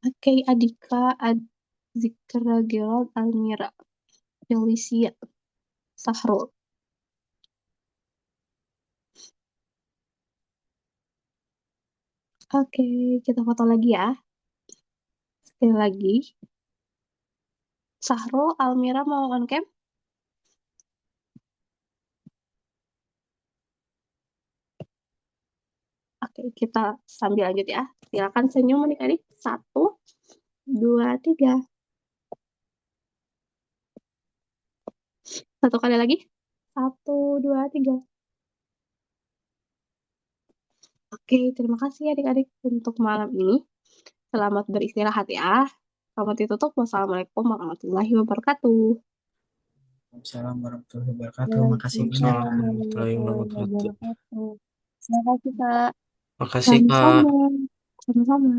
Oke, Adika, Zikra, Gerald, Almira, Felicia, Sahrul. Oke, kita foto lagi ya. Sekali lagi. Sahrul Almira mau on cam? Oke, kita sambil lanjut ya. Silakan senyum adik-adik. Satu, dua, tiga. Satu kali lagi. Satu, dua, tiga. Oke, terima kasih adik-adik untuk malam ini. Selamat beristirahat ya. Selamat ditutup. Wassalamualaikum warahmatullahi wabarakatuh. Assalamualaikum warahmatullahi wabarakatuh. Makasih banyak, Waalaikumsalam Kak. Warahmatullahi warahmatullahi wabarakatuh. wabarakatuh. Terima kasih, Kak. Makasih, Kak. Sama-sama. Sama-sama.